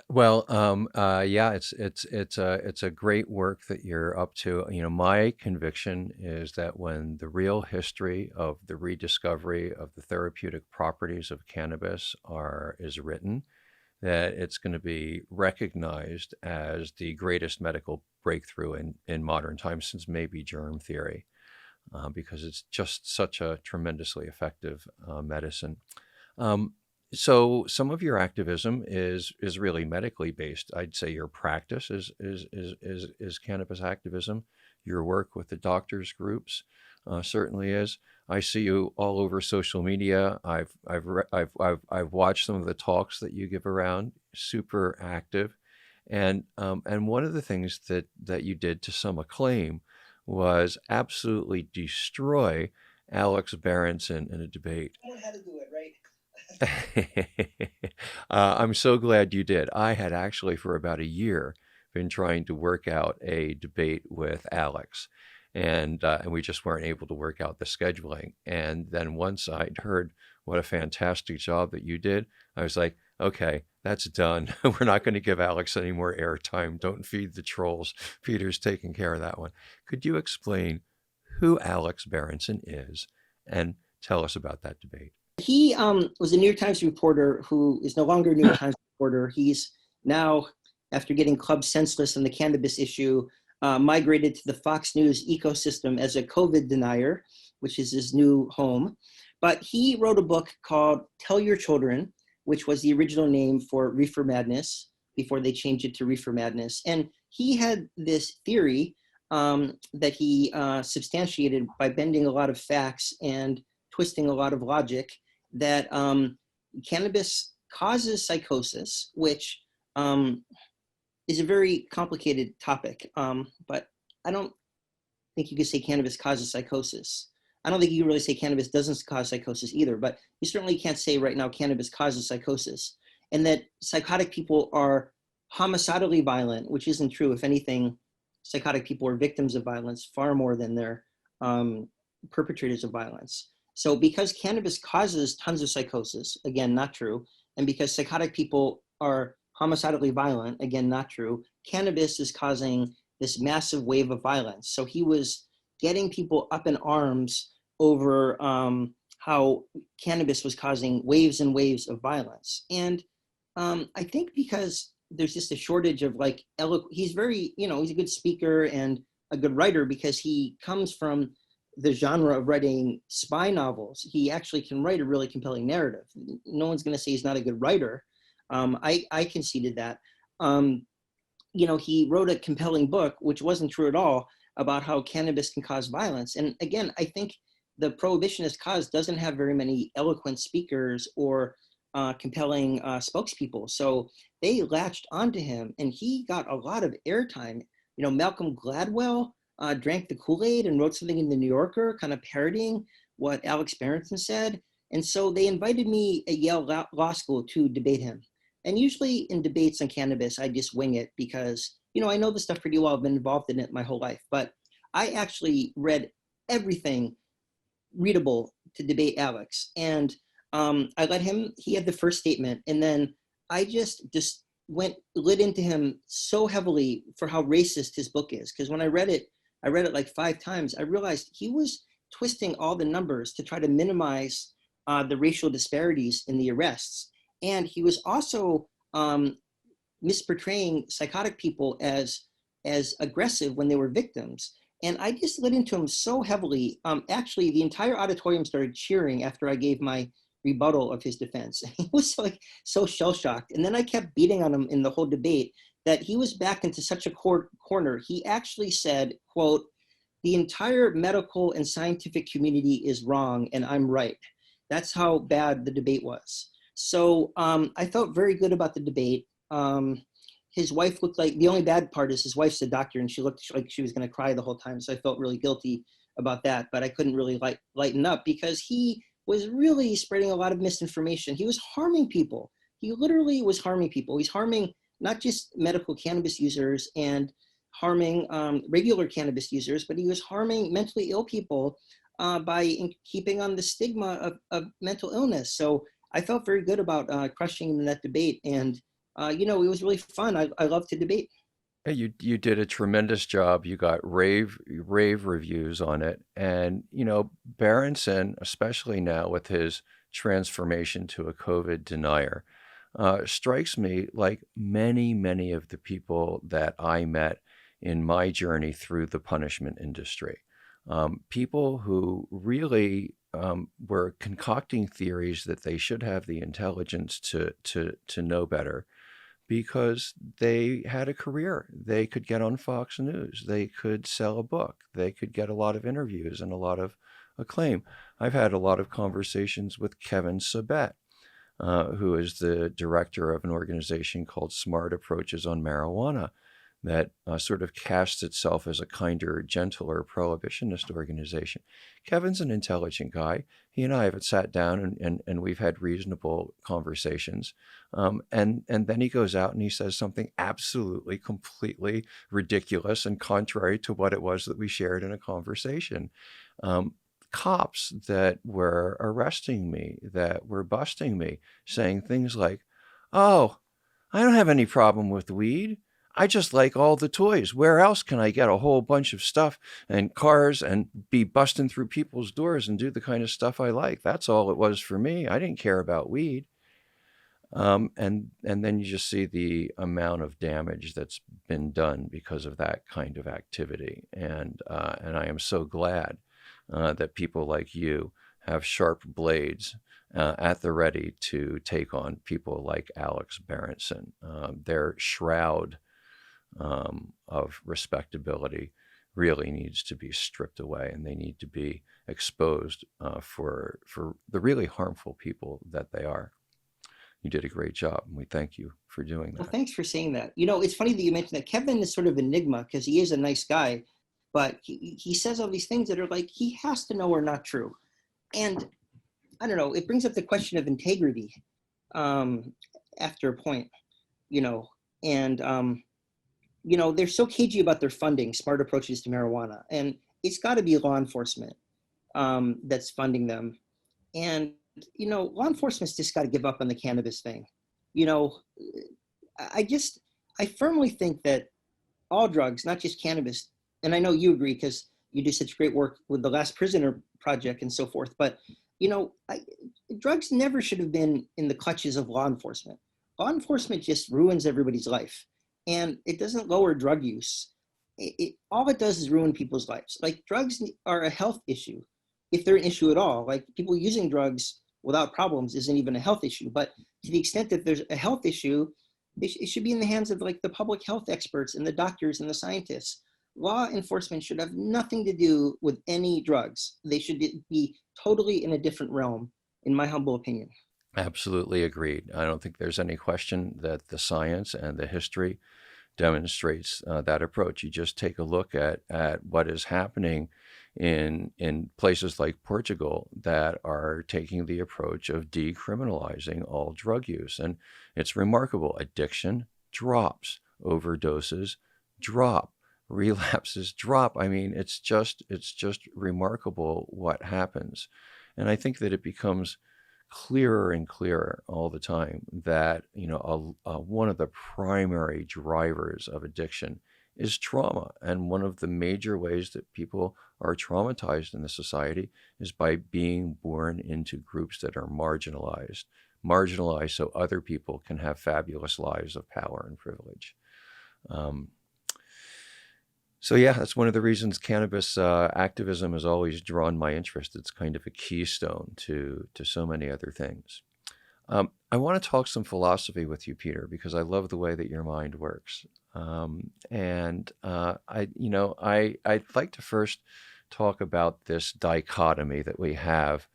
Speaker 2: Well, yeah, it's a great work that you're up to. My conviction is that when the real history of the rediscovery of the therapeutic properties of cannabis is written, that it's going to be recognized as the greatest medical breakthrough in modern times since maybe germ theory, because it's just such a tremendously effective medicine. So some of your activism is really medically based. I'd say your practice is cannabis activism. Your work with the doctors groups certainly is. I see you all over social media. I've watched some of the talks that you give around. Super active, and one of the things that you did to some acclaim was absolutely destroy Alex Berenson in a debate.
Speaker 3: I don't know how to do it, right?
Speaker 2: I'm so glad you did. I had actually for about a year been trying to work out a debate with Alex. and we just weren't able to work out the scheduling. And then once I'd heard what a fantastic job that you did, I was like, okay, that's done. We're not going to give Alex any more airtime. Don't feed the trolls. Peter's taking care of that one. Could you explain who Alex Berenson is and tell us about that debate?
Speaker 3: He was a New York Times reporter who is no longer a New York Times reporter. He's now, after getting clubbed senseless on the cannabis issue, migrated to the Fox News ecosystem as a COVID denier, which is his new home. But he wrote a book called Tell Your Children, which was the original name for Reefer Madness before they changed it to Reefer Madness. And he had this theory that he substantiated by bending a lot of facts and twisting a lot of logic, that cannabis causes psychosis, which is a very complicated topic. But I don't think you could say cannabis causes psychosis. I don't think you can really say cannabis doesn't cause psychosis either, but you certainly can't say right now cannabis causes psychosis. And that psychotic people are homicidally violent, which isn't true. If anything, psychotic people are victims of violence far more than they're perpetrators of violence. So because cannabis causes tons of psychosis, again, not true, and because psychotic people are homicidally violent, again, not true, cannabis is causing this massive wave of violence. So he was getting people up in arms over how cannabis was causing waves and waves of violence. And I think because there's just a shortage of like, he's very, he's a good speaker and a good writer because he comes from the genre of writing spy novels. He actually can write a really compelling narrative. No one's going to say he's not a good writer. I conceded that. He wrote a compelling book, which wasn't true at all, about how cannabis can cause violence. And again, I think the prohibitionist cause doesn't have very many eloquent speakers or compelling spokespeople. So they latched onto him and he got a lot of airtime. Malcolm Gladwell drank the Kool-Aid and wrote something in the New Yorker kind of parodying what Alex Berenson said. And so they invited me at Yale Law School to debate him. And usually in debates on cannabis, I just wing it because, I know the stuff pretty well. I've been involved in it my whole life. But I actually read everything readable to debate Alex. And I let him, he had the first statement. And then I just lit into him so heavily for how racist his book is. Because when I read it like 5 times. I realized he was twisting all the numbers to try to minimize the racial disparities in the arrests. And he was also misportraying psychotic people as aggressive when they were victims. And I just lit into him so heavily. Actually, the entire auditorium started cheering after I gave my rebuttal of his defense. He was so shell-shocked. And then I kept beating on him in the whole debate that he was backed into such a corner. He actually said, quote, "The entire medical and scientific community is wrong and I'm right." That's how bad the debate was. So I felt very good about the debate. His wife looked like, the only bad part is his wife's a doctor and she looked like she was gonna cry the whole time. So I felt really guilty about that, but I couldn't really lighten up because he was really spreading a lot of misinformation. He was harming people. He literally was harming people. He's harming not just medical cannabis users and harming regular cannabis users, but he was harming mentally ill people by keeping on the stigma of mental illness. So I felt very good about crushing him in that debate. And, it was really fun. I love to debate.
Speaker 2: Hey, you did a tremendous job. You got rave reviews on it. And, Berenson, especially now with his transformation to a COVID denier, strikes me like many, many of the people that I met in my journey through the punishment industry. People who really were concocting theories that they should have the intelligence to know better because they had a career. They could get on Fox News. They could sell a book. They could get a lot of interviews and a lot of acclaim. I've had a lot of conversations with Kevin Sabet, who is the director of an organization called Smart Approaches on Marijuana, that sort of casts itself as a kinder, gentler prohibitionist organization. Kevin's an intelligent guy. He and I have sat down and we've had reasonable conversations. And then he goes out and he says something absolutely, completely ridiculous and contrary to what it was that we shared in a conversation. Cops that were arresting me, that were busting me, saying things like, "Oh, I don't have any problem with weed. I just like all the toys. Where else can I get a whole bunch of stuff and cars and be busting through people's doors and do the kind of stuff I like? That's all it was for me. I didn't care about weed." And then you just see the amount of damage that's been done because of that kind of activity. And I am so glad that people like you have sharp blades at the ready to take on people like Alex Berenson. Their shroud of respectability really needs to be stripped away, and they need to be exposed for the really harmful people that they are. You did a great job, and we thank you for doing that.
Speaker 3: Well, thanks for saying that. It's funny that you mentioned that. Kevin is sort of an enigma because he is a nice guy, but he says all these things that are like, he has to know are not true. And I don't know, it brings up the question of integrity after a point, and, they're so cagey about their funding, smart approaches to marijuana, and it's got to be law enforcement that's funding them. And law enforcement's just got to give up on the cannabis thing. I firmly think that all drugs, not just cannabis, and I know you agree because you do such great work with the Last Prisoner Project and so forth, but drugs never should have been in the clutches of law enforcement. Law enforcement just ruins everybody's life, and it doesn't lower drug use. All it does is ruin people's lives. Like, drugs are a health issue, if they're an issue at all. Like, people using drugs without problems isn't even a health issue. But to the extent that there's a health issue, it should be in the hands of like the public health experts and the doctors and the scientists. Law enforcement should have nothing to do with any drugs. They should be totally in a different realm, in my humble opinion.
Speaker 2: Absolutely agreed. I don't think there's any question that the science and the history demonstrates that approach. You just take a look at what is happening in places like Portugal that are taking the approach of decriminalizing all drug use. And it's remarkable. Addiction drops, overdoses drop, relapses drop. I mean, it's just remarkable what happens. And I think that it becomes clearer and clearer all the time that one of the primary drivers of addiction is trauma, and one of the major ways that people are traumatized in the society is by being born into groups that are marginalized so other people can have fabulous lives of power and privilege. So yeah, that's one of the reasons cannabis activism has always drawn my interest. It's kind of a keystone to so many other things. I want to talk some philosophy with you, Peter, because I love the way that your mind works. I'd like to first talk about this dichotomy that we have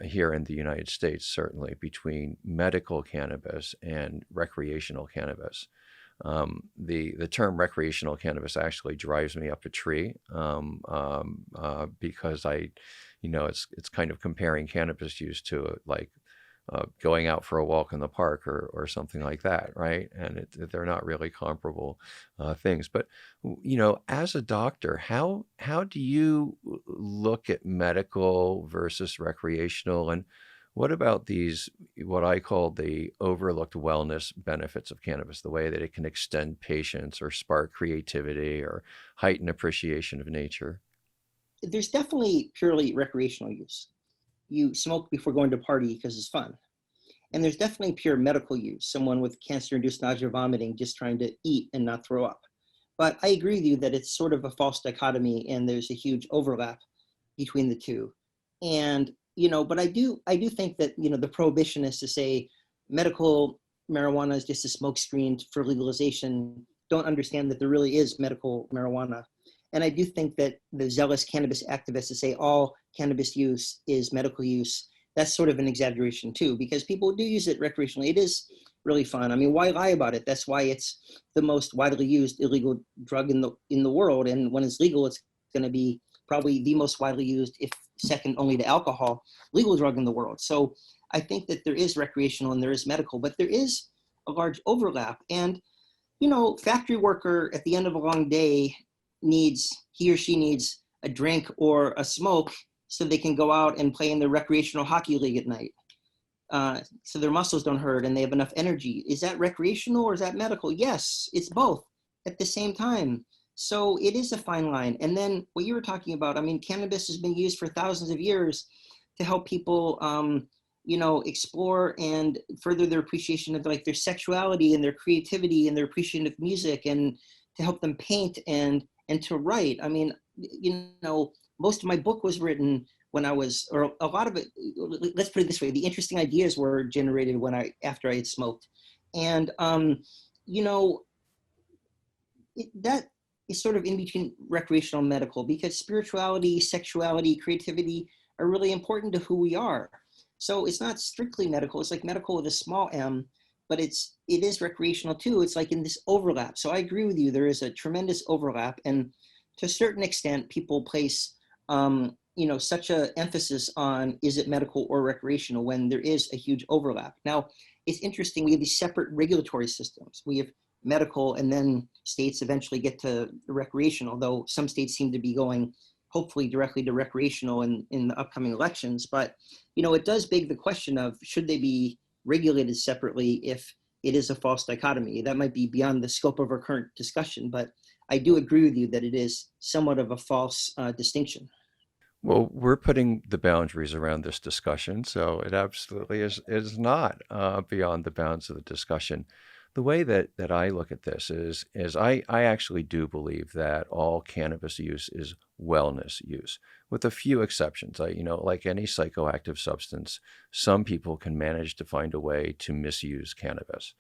Speaker 2: here in the United States, certainly, between medical cannabis and recreational cannabis. The term recreational cannabis actually drives me up a tree because it's kind of comparing cannabis use to like going out for a walk in the park or something like that, right? And they're not really comparable things. But as a doctor, how do you look at medical versus recreational, and what about these, what I call the overlooked wellness benefits of cannabis, the way that it can extend patience or spark creativity or heighten appreciation of nature?
Speaker 3: There's definitely purely recreational use. You smoke before going to a party because it's fun. And there's definitely pure medical use, someone with cancer-induced nausea, vomiting, just trying to eat and not throw up. But I agree with you that it's sort of a false dichotomy, and there's a huge overlap between the two. And but I do think that the prohibitionists to say medical marijuana is just a smokescreen for legalization don't understand that there really is medical marijuana. And I do think that the zealous cannabis activists to say all cannabis use is medical use, that's sort of an exaggeration too, because people do use it recreationally. It is really fun. I mean, why lie about it? That's why it's the most widely used illegal drug in the world. And when it's legal, it's going to be probably the most widely used, if second only to alcohol, legal drug in the world. So I think that there is recreational and there is medical, but there is a large overlap. And, you know, factory worker at the end of a long day he or she needs a drink or a smoke so they can go out and play in the recreational hockey league at night. So their muscles don't hurt and they have enough energy. Is that recreational or is that medical? Yes, it's both at the same time. So it is a fine line. And then what you were talking about, I mean, cannabis has been used for thousands of years to help people, you know, explore and further their appreciation of like their sexuality and their creativity and their appreciation of music, and to help them paint and to write. I mean, you know, most of my book was written when I was, or a lot of it, let's put it this way, the interesting ideas were generated after I had smoked. And, you know, that is sort of in between recreational and medical, because spirituality, sexuality, creativity are really important to who we are. So it's not strictly medical, it's like medical with a small m, but it is recreational too. It's like in this overlap. So I agree with you, there is a tremendous overlap. And to a certain extent, people place, you know, such an emphasis on is it medical or recreational when there is a huge overlap. Now, it's interesting, we have these separate regulatory systems. We have medical, and then states eventually get to recreational, though some states seem to be going hopefully directly to recreational in the upcoming elections. But, you know, it does beg the question of, should they be regulated separately if it is a false dichotomy? That might be beyond the scope of our current discussion, but I do agree with you that it is somewhat of a false distinction.
Speaker 2: Well, we're putting the boundaries around this discussion, so it absolutely is not beyond the bounds of the discussion. The way that I look at this is I actually do believe that all cannabis use is wellness use, with a few exceptions. You know, like any psychoactive substance, some people can manage to find a way to misuse cannabis.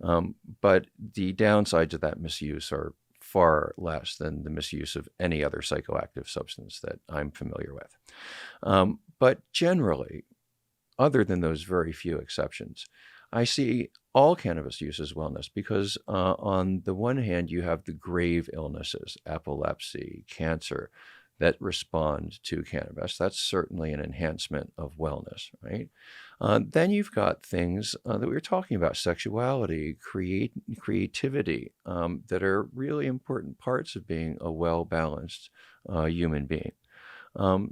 Speaker 2: But the downsides of that misuse are far less than the misuse of any other psychoactive substance that I'm familiar with. But generally, other than those very few exceptions, I see all cannabis use as wellness because on the one hand, you have the grave illnesses, epilepsy, cancer, that respond to cannabis. That's certainly an enhancement of wellness, right? Then you've got things that we were talking about, sexuality, creativity, that are really important parts of being a well-balanced human being.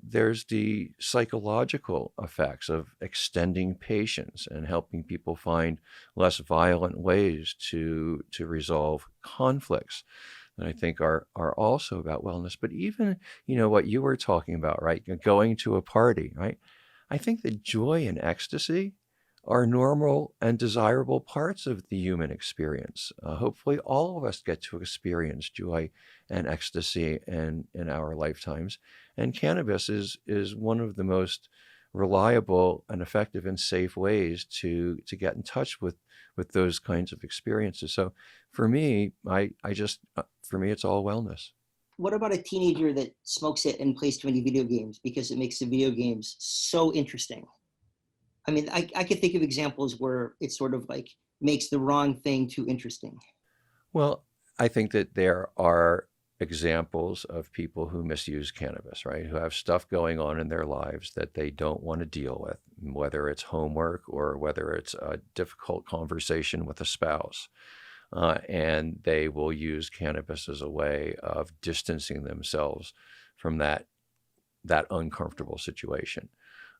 Speaker 2: There's the psychological effects of extending patience and helping people find less violent ways to resolve conflicts that I think are also about wellness. But even, you know, what you were talking about, right? Going to a party, right? I think that joy and ecstasy are normal and desirable parts of the human experience. Hopefully all of us get to experience joy and ecstasy in our lifetimes. And cannabis is one of the most reliable and effective and safe ways to get in touch with those kinds of experiences. So for me, for me, it's all wellness.
Speaker 3: What about a teenager that smokes it and plays too many video games because it makes the video games so interesting? I mean, I could think of examples where it sort of like makes the wrong thing too interesting.
Speaker 2: Well, I think that there are examples of people who misuse cannabis, right? Who have stuff going on in their lives that they don't want to deal with, whether it's homework or whether it's a difficult conversation with a spouse. And they will use cannabis as a way of distancing themselves from that uncomfortable situation.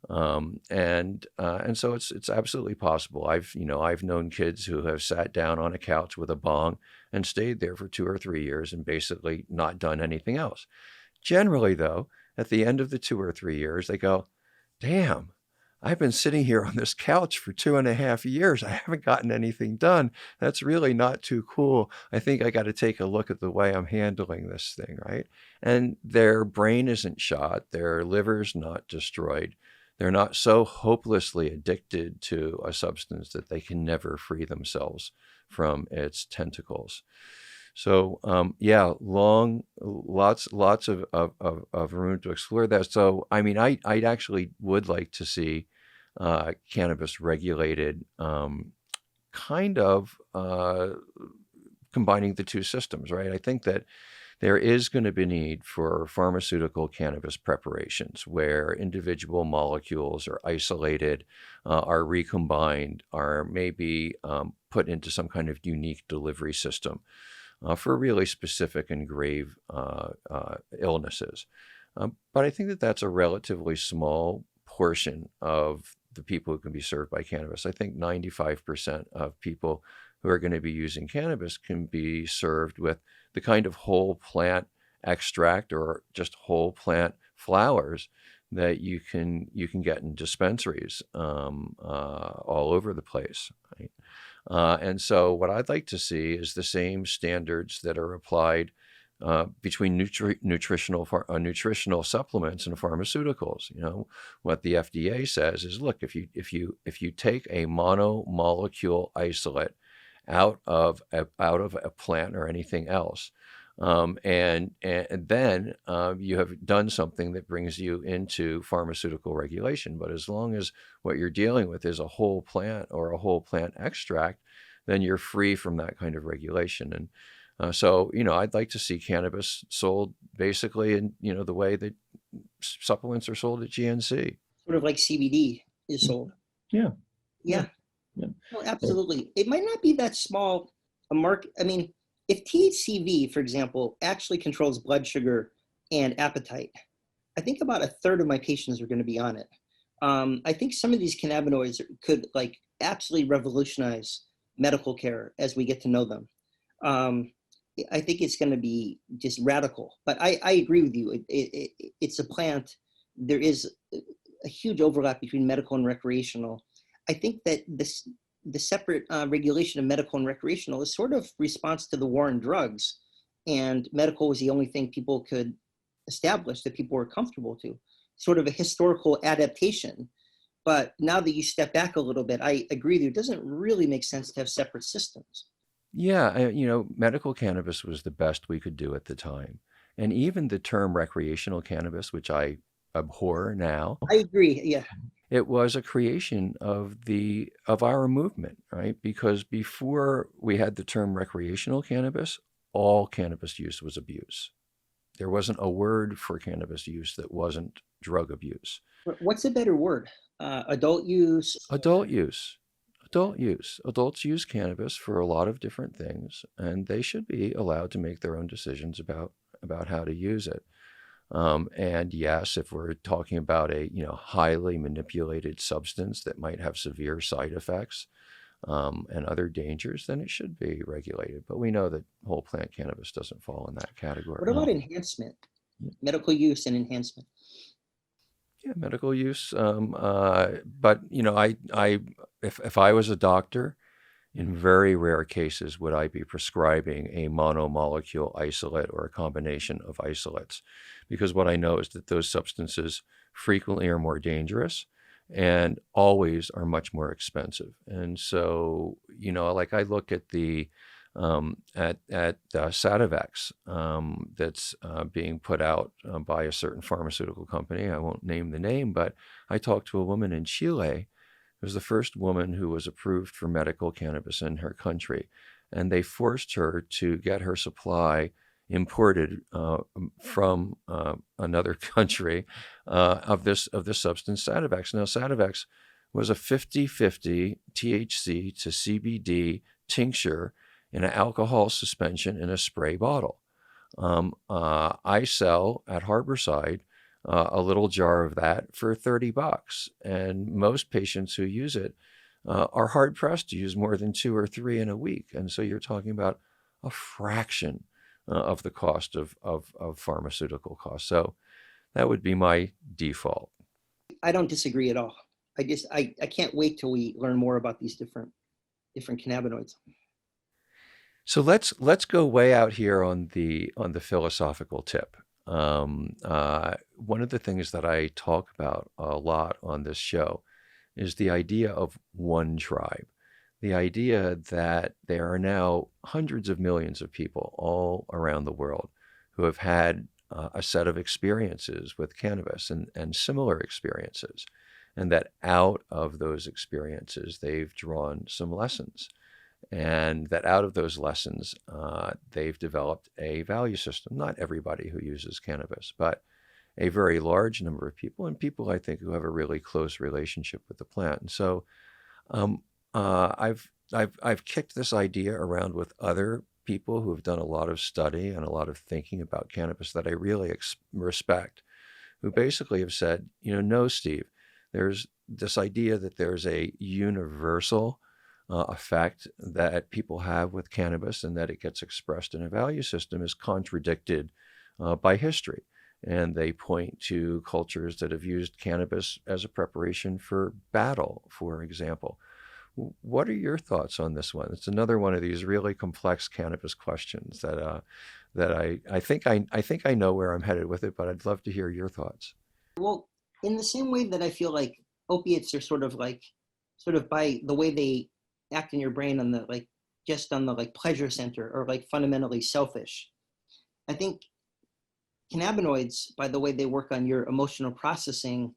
Speaker 2: And so it's absolutely possible. I've known kids who have sat down on a couch with a bong and stayed there for 2 or 3 years and basically not done anything else. Generally, though, at the end of the 2 or 3 years, they go, damn, I've been sitting here on this couch for 2.5 years. I haven't gotten anything done. That's really not too cool. I think I got to take a look at the way I'm handling this thing, right? And their brain isn't shot. Their liver's not destroyed. They're not so hopelessly addicted to a substance that they can never free themselves from its tentacles. So lots of room to explore that. So I mean, I actually would like to see cannabis regulated kind of combining the two systems, right? I think that there is going to be need for pharmaceutical cannabis preparations where individual molecules are isolated, are recombined, are maybe put into some kind of unique delivery system for really specific and grave illnesses. But I think that that's a relatively small portion of the people who can be served by cannabis. I think 95% of people who are going to be using cannabis can be served with the kind of whole plant extract or just whole plant flowers that you can get in dispensaries all over the place, right? And so what I'd like to see is the same standards that are applied between nutritional supplements and pharmaceuticals. You know, what the FDA says is, look, if you take a monomolecule isolate out of a plant or anything else, and then you have done something that brings you into pharmaceutical regulation. But as long as what you're dealing with is a whole plant or a whole plant extract, then you're free from that kind of regulation. And so, you know, I'd like to see cannabis sold basically in, you know, the way that supplements are sold at GNC.
Speaker 3: Sort of like CBD is sold.
Speaker 2: Yeah.
Speaker 3: Yeah.
Speaker 2: Yeah.
Speaker 3: No, absolutely. It might not be that small a market. I mean, if THCV, for example, actually controls blood sugar and appetite, I think about a third of my patients are going to be on it. I think some of these cannabinoids could like absolutely revolutionize medical care as we get to know them. I think it's going to be just radical, but I agree with you. It's a plant. There is a huge overlap between medical and recreational. I think that the separate regulation of medical and recreational is sort of response to the war on drugs, and medical was the only thing people could establish that people were comfortable to, sort of a historical adaptation. But now that you step back a little bit, I agree with you. It doesn't really make sense to have separate systems.
Speaker 2: Yeah, you know, medical cannabis was the best we could do at the time. And even the term recreational cannabis, which I abhor now,
Speaker 3: I agree. Yeah.
Speaker 2: it was a creation of our movement, right? Because before we had the term recreational cannabis, all cannabis use was abuse. There wasn't a word for cannabis use that wasn't drug abuse.
Speaker 3: What's a better word? Adult use?
Speaker 2: Adult use. Adult use. Adults use cannabis for a lot of different things, and they should be allowed to make their own decisions about how to use it. And yes, if we're talking about a highly manipulated substance that might have severe side effects and other dangers, then it should be regulated. But we know that whole plant cannabis doesn't fall in that category.
Speaker 3: What about enhancement? Medical use and enhancement?
Speaker 2: Yeah, medical use. But if I was a doctor, in very rare cases would I be prescribing a monomolecule isolate or a combination of isolates, because what I know is that those substances frequently are more dangerous and always are much more expensive. And so, like I look at the Sativex that's being put out by a certain pharmaceutical company. I won't name the name, but I talked to a woman in Chile who was the first woman who was approved for medical cannabis in her country, and they forced her to get her supply imported from another country of this substance, Sativex. Now, Sativex was a 50-50 THC to CBD tincture in an alcohol suspension in a spray bottle. I sell at Harborside a little jar of that for $30, and most patients who use it are hard pressed to use more than 2 or 3 in a week. And so you're talking about a fraction of the cost of pharmaceutical costs. So that would be my default.
Speaker 3: I don't disagree at all. I can't wait till we learn more about these different cannabinoids.
Speaker 2: So let's go way out here on the philosophical tip. One of the things that I talk about a lot on this show is the idea of one tribe. The idea that there are now hundreds of millions of people all around the world who have had a set of experiences with cannabis and similar experiences, and that out of those experiences they've drawn some lessons. And that out of those lessons, they've developed a value system. Not everybody who uses cannabis, but a very large number of people, and people I think who have a really close relationship with the plant. And so um, I've kicked this idea around with other people who have done a lot of study and a lot of thinking about cannabis that I really respect, who basically have said, no, Steve, there's this idea that there's a universal effect that people have with cannabis and that it gets expressed in a value system is contradicted by history. And they point to cultures that have used cannabis as a preparation for battle, for example. What are your thoughts on this one? It's another one of these really complex cannabis questions that I think I know where I'm headed with it, but I'd love to hear your thoughts.
Speaker 3: Well, in the same way that I feel like opiates are sort of by the way they act in your brain on the just on the pleasure center, or fundamentally selfish. I think cannabinoids, by the way they work on your emotional processing,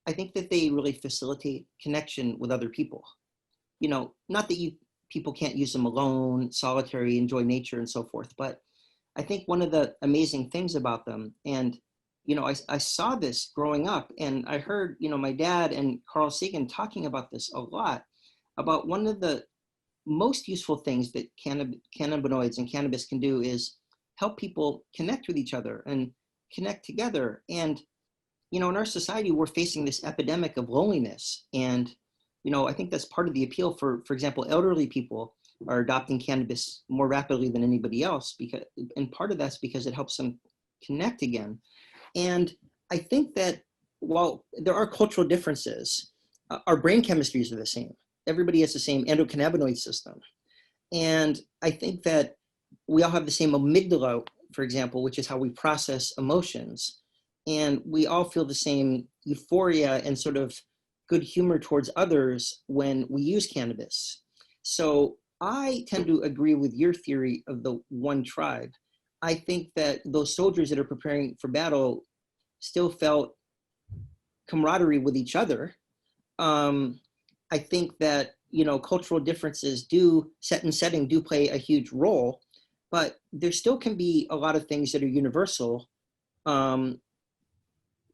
Speaker 3: I think that they really facilitate connection with other people. Not that people can't use them alone, solitary, enjoy nature and so forth, but I think one of the amazing things about them, and I saw this growing up, and I heard my dad and Carl Sagan talking about this a lot, about one of the most useful things that cannabinoids and cannabis can do is help people connect with each other and connect together. And in our society, we're facing this epidemic of loneliness, and I think that's part of the appeal. For example, elderly people are adopting cannabis more rapidly than anybody else, and part of that's because it helps them connect again. And I think that while there are cultural differences, our brain chemistries are the same. Everybody has the same endocannabinoid system. And I think that we all have the same amygdala, for example, which is how we process emotions. And we all feel the same euphoria and sort of good humor towards others when we use cannabis. So I tend to agree with your theory of the one tribe. I think that those soldiers that are preparing for battle still felt camaraderie with each other. I think that cultural differences setting do play a huge role, but there still can be a lot of things that are universal,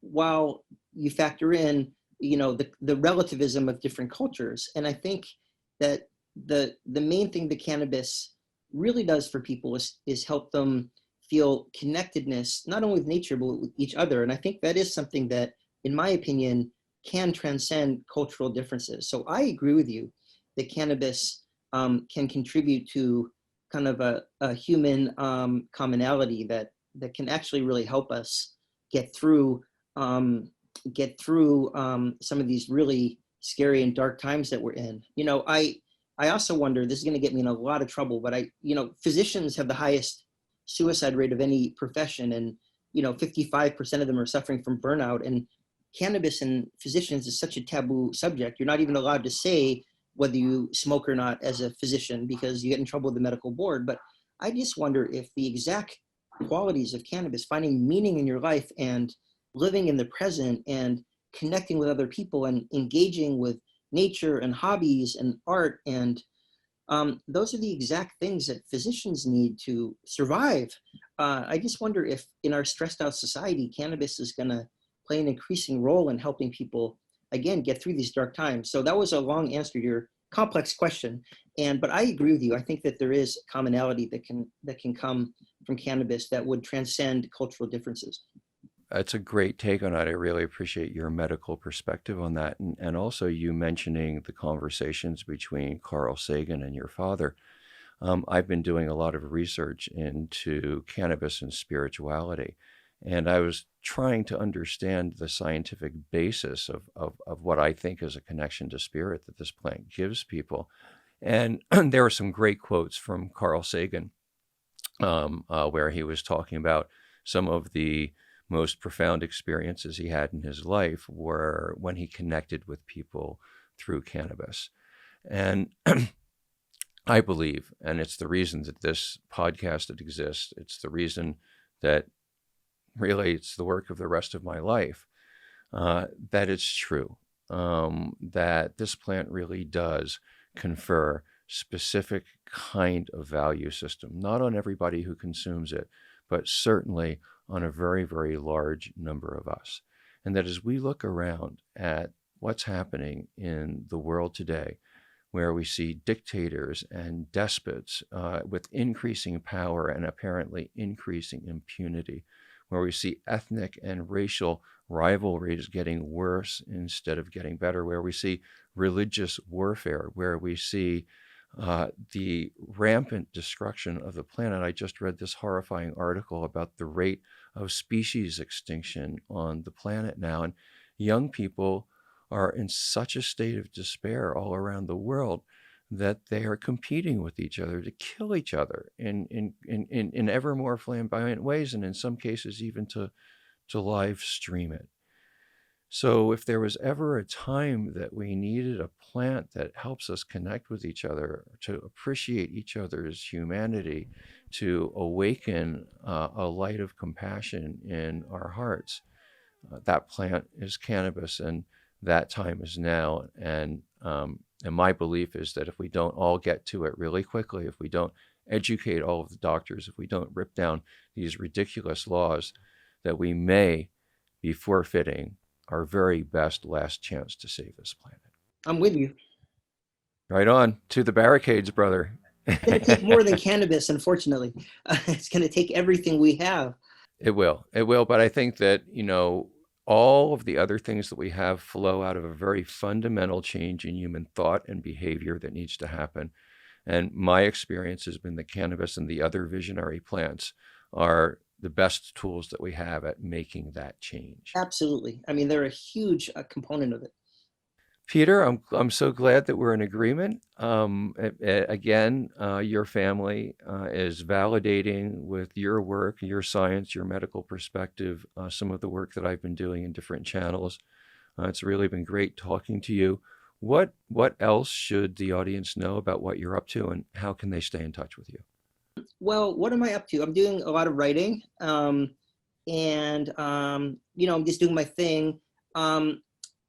Speaker 3: while you factor in the relativism of different cultures. And I think that the main thing that cannabis really does for people is help them feel connectedness, not only with nature, but with each other. And I think that is something that, in my opinion, can transcend cultural differences. So I agree with you that cannabis can contribute to kind of a human commonality that can actually really help us get through some of these really scary and dark times that we're in. I also wonder, this is going to get me in a lot of trouble, but physicians have the highest suicide rate of any profession, and 55% of them are suffering from burnout. And cannabis and physicians is such a taboo subject. You're not even allowed to say whether you smoke or not as a physician, because you get in trouble with the medical board. But I just wonder if the exact qualities of cannabis, finding meaning in your life and living in the present and connecting with other people and engaging with nature and hobbies and art, and those are the exact things that physicians need to survive. I just wonder if in our stressed out society, cannabis is going to play an increasing role in helping people, again, get through these dark times. So that was a long answer to your complex question. But I agree with you. I think that there is commonality that can come from cannabis that would transcend cultural differences.
Speaker 2: That's a great take on it. I really appreciate your medical perspective on that. And also you mentioning the conversations between Carl Sagan and your father. I've been doing a lot of research into cannabis and spirituality. And I was trying to understand the scientific basis of what I think is a connection to spirit that this plant gives people. And there are some great quotes from Carl Sagan, where he was talking about some of the most profound experiences he had in his life were when he connected with people through cannabis. And I believe, and it's the reason that this podcast exists, it's the reason that really it's the work of the rest of my life, that it's true, that this plant really does confer specific kind of value system, not on everybody who consumes it, but certainly on a very, very large number of us. And that as we look around at what's happening in the world today, where we see dictators and despots with increasing power and apparently increasing impunity, where we see ethnic and racial rivalries getting worse instead of getting better, where we see religious warfare, where we see the rampant destruction of the planet. I just read this horrifying article about the rate of species extinction on the planet now, and young people are in such a state of despair all around the world that they are competing with each other to kill each other in ever more flamboyant ways, and in some cases even to live stream it. So if there was ever a time that we needed a plant that helps us connect with each other, to appreciate each other's humanity, to awaken a light of compassion in our hearts, that plant is cannabis, and that time is now. And my belief is that if we don't all get to it really quickly, if we don't educate all of the doctors, if we don't rip down these ridiculous laws, that we may be forfeiting our very best last chance to save this planet.
Speaker 3: I'm with you.
Speaker 2: Right on. To the barricades, brother.
Speaker 3: It's going to take more than cannabis, unfortunately. It's going to take everything we have.
Speaker 2: It will. But I think that, all of the other things that we have flow out of a very fundamental change in human thought and behavior that needs to happen. And my experience has been that cannabis and the other visionary plants are the best tools that we have at making that change.
Speaker 3: Absolutely. I mean, they're a huge component of it.
Speaker 2: Peter, I'm so glad that we're in agreement. Again, your family is validating with your work, your science, your medical perspective, some of the work that I've been doing in different channels. It's really been great talking to you. What else should the audience know about what you're up to, and how can they stay in touch with you?
Speaker 3: Well, what am I up to? I'm doing a lot of writing, and I'm just doing my thing.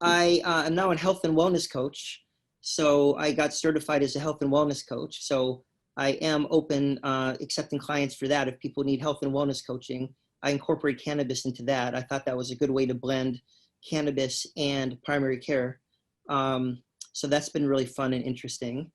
Speaker 3: I am now a health and wellness coach. So I got certified as a health and wellness coach. So I am open, accepting clients for that. If people need health and wellness coaching, I incorporate cannabis into that. I thought that was a good way to blend cannabis and primary care. So that's been really fun and interesting.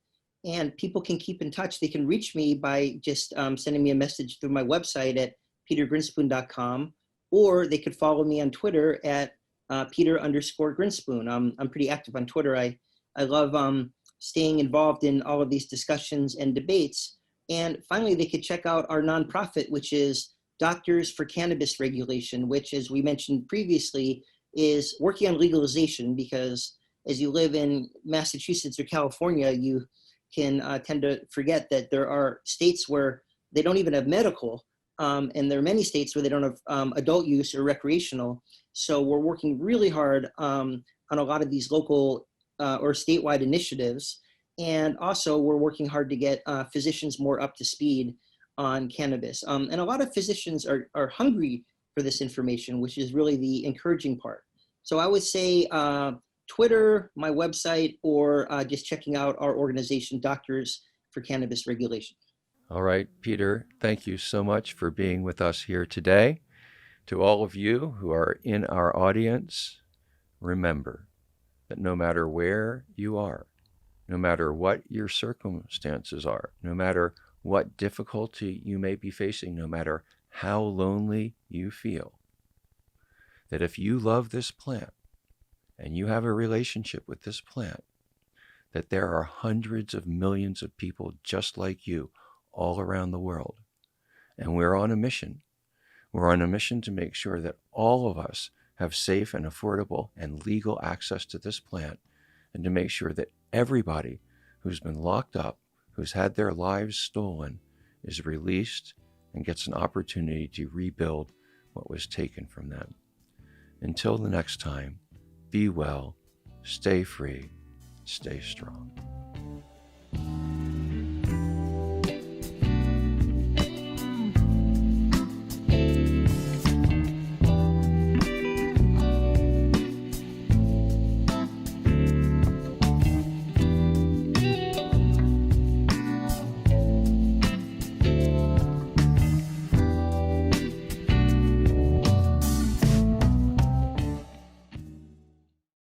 Speaker 3: And people can keep in touch. They can reach me by just sending me a message through my website at petergrinspoon.com, or they could follow me on Twitter at Peter_Grinspoon. I'm pretty active on Twitter. I love staying involved in all of these discussions and debates. And finally, they could check out our nonprofit, which is Doctors for Cannabis Regulation, which, as we mentioned previously, is working on legalization, because as you live in Massachusetts or California, you can tend to forget that there are states where they don't even have medical, and there are many states where they don't have adult use or recreational. So we're working really hard on a lot of these local or statewide initiatives. And also we're working hard to get physicians more up to speed on cannabis. And a lot of physicians are hungry for this information, which is really the encouraging part. So I would say Twitter, my website, or just checking out our organization, Doctors for Cannabis Regulation.
Speaker 2: All right, Peter, thank you so much for being with us here today. To all of you who are in our audience, remember that no matter where you are, no matter what your circumstances are, no matter what difficulty you may be facing, no matter how lonely you feel, that if you love this plant and you have a relationship with this plant, that there are hundreds of millions of people just like you all around the world. And we're on a mission. We're on a mission to make sure that all of us have safe and affordable and legal access to this plant, and to make sure that everybody who's been locked up, who's had their lives stolen, is released and gets an opportunity to rebuild what was taken from them. Until the next time, be well, stay free, stay strong.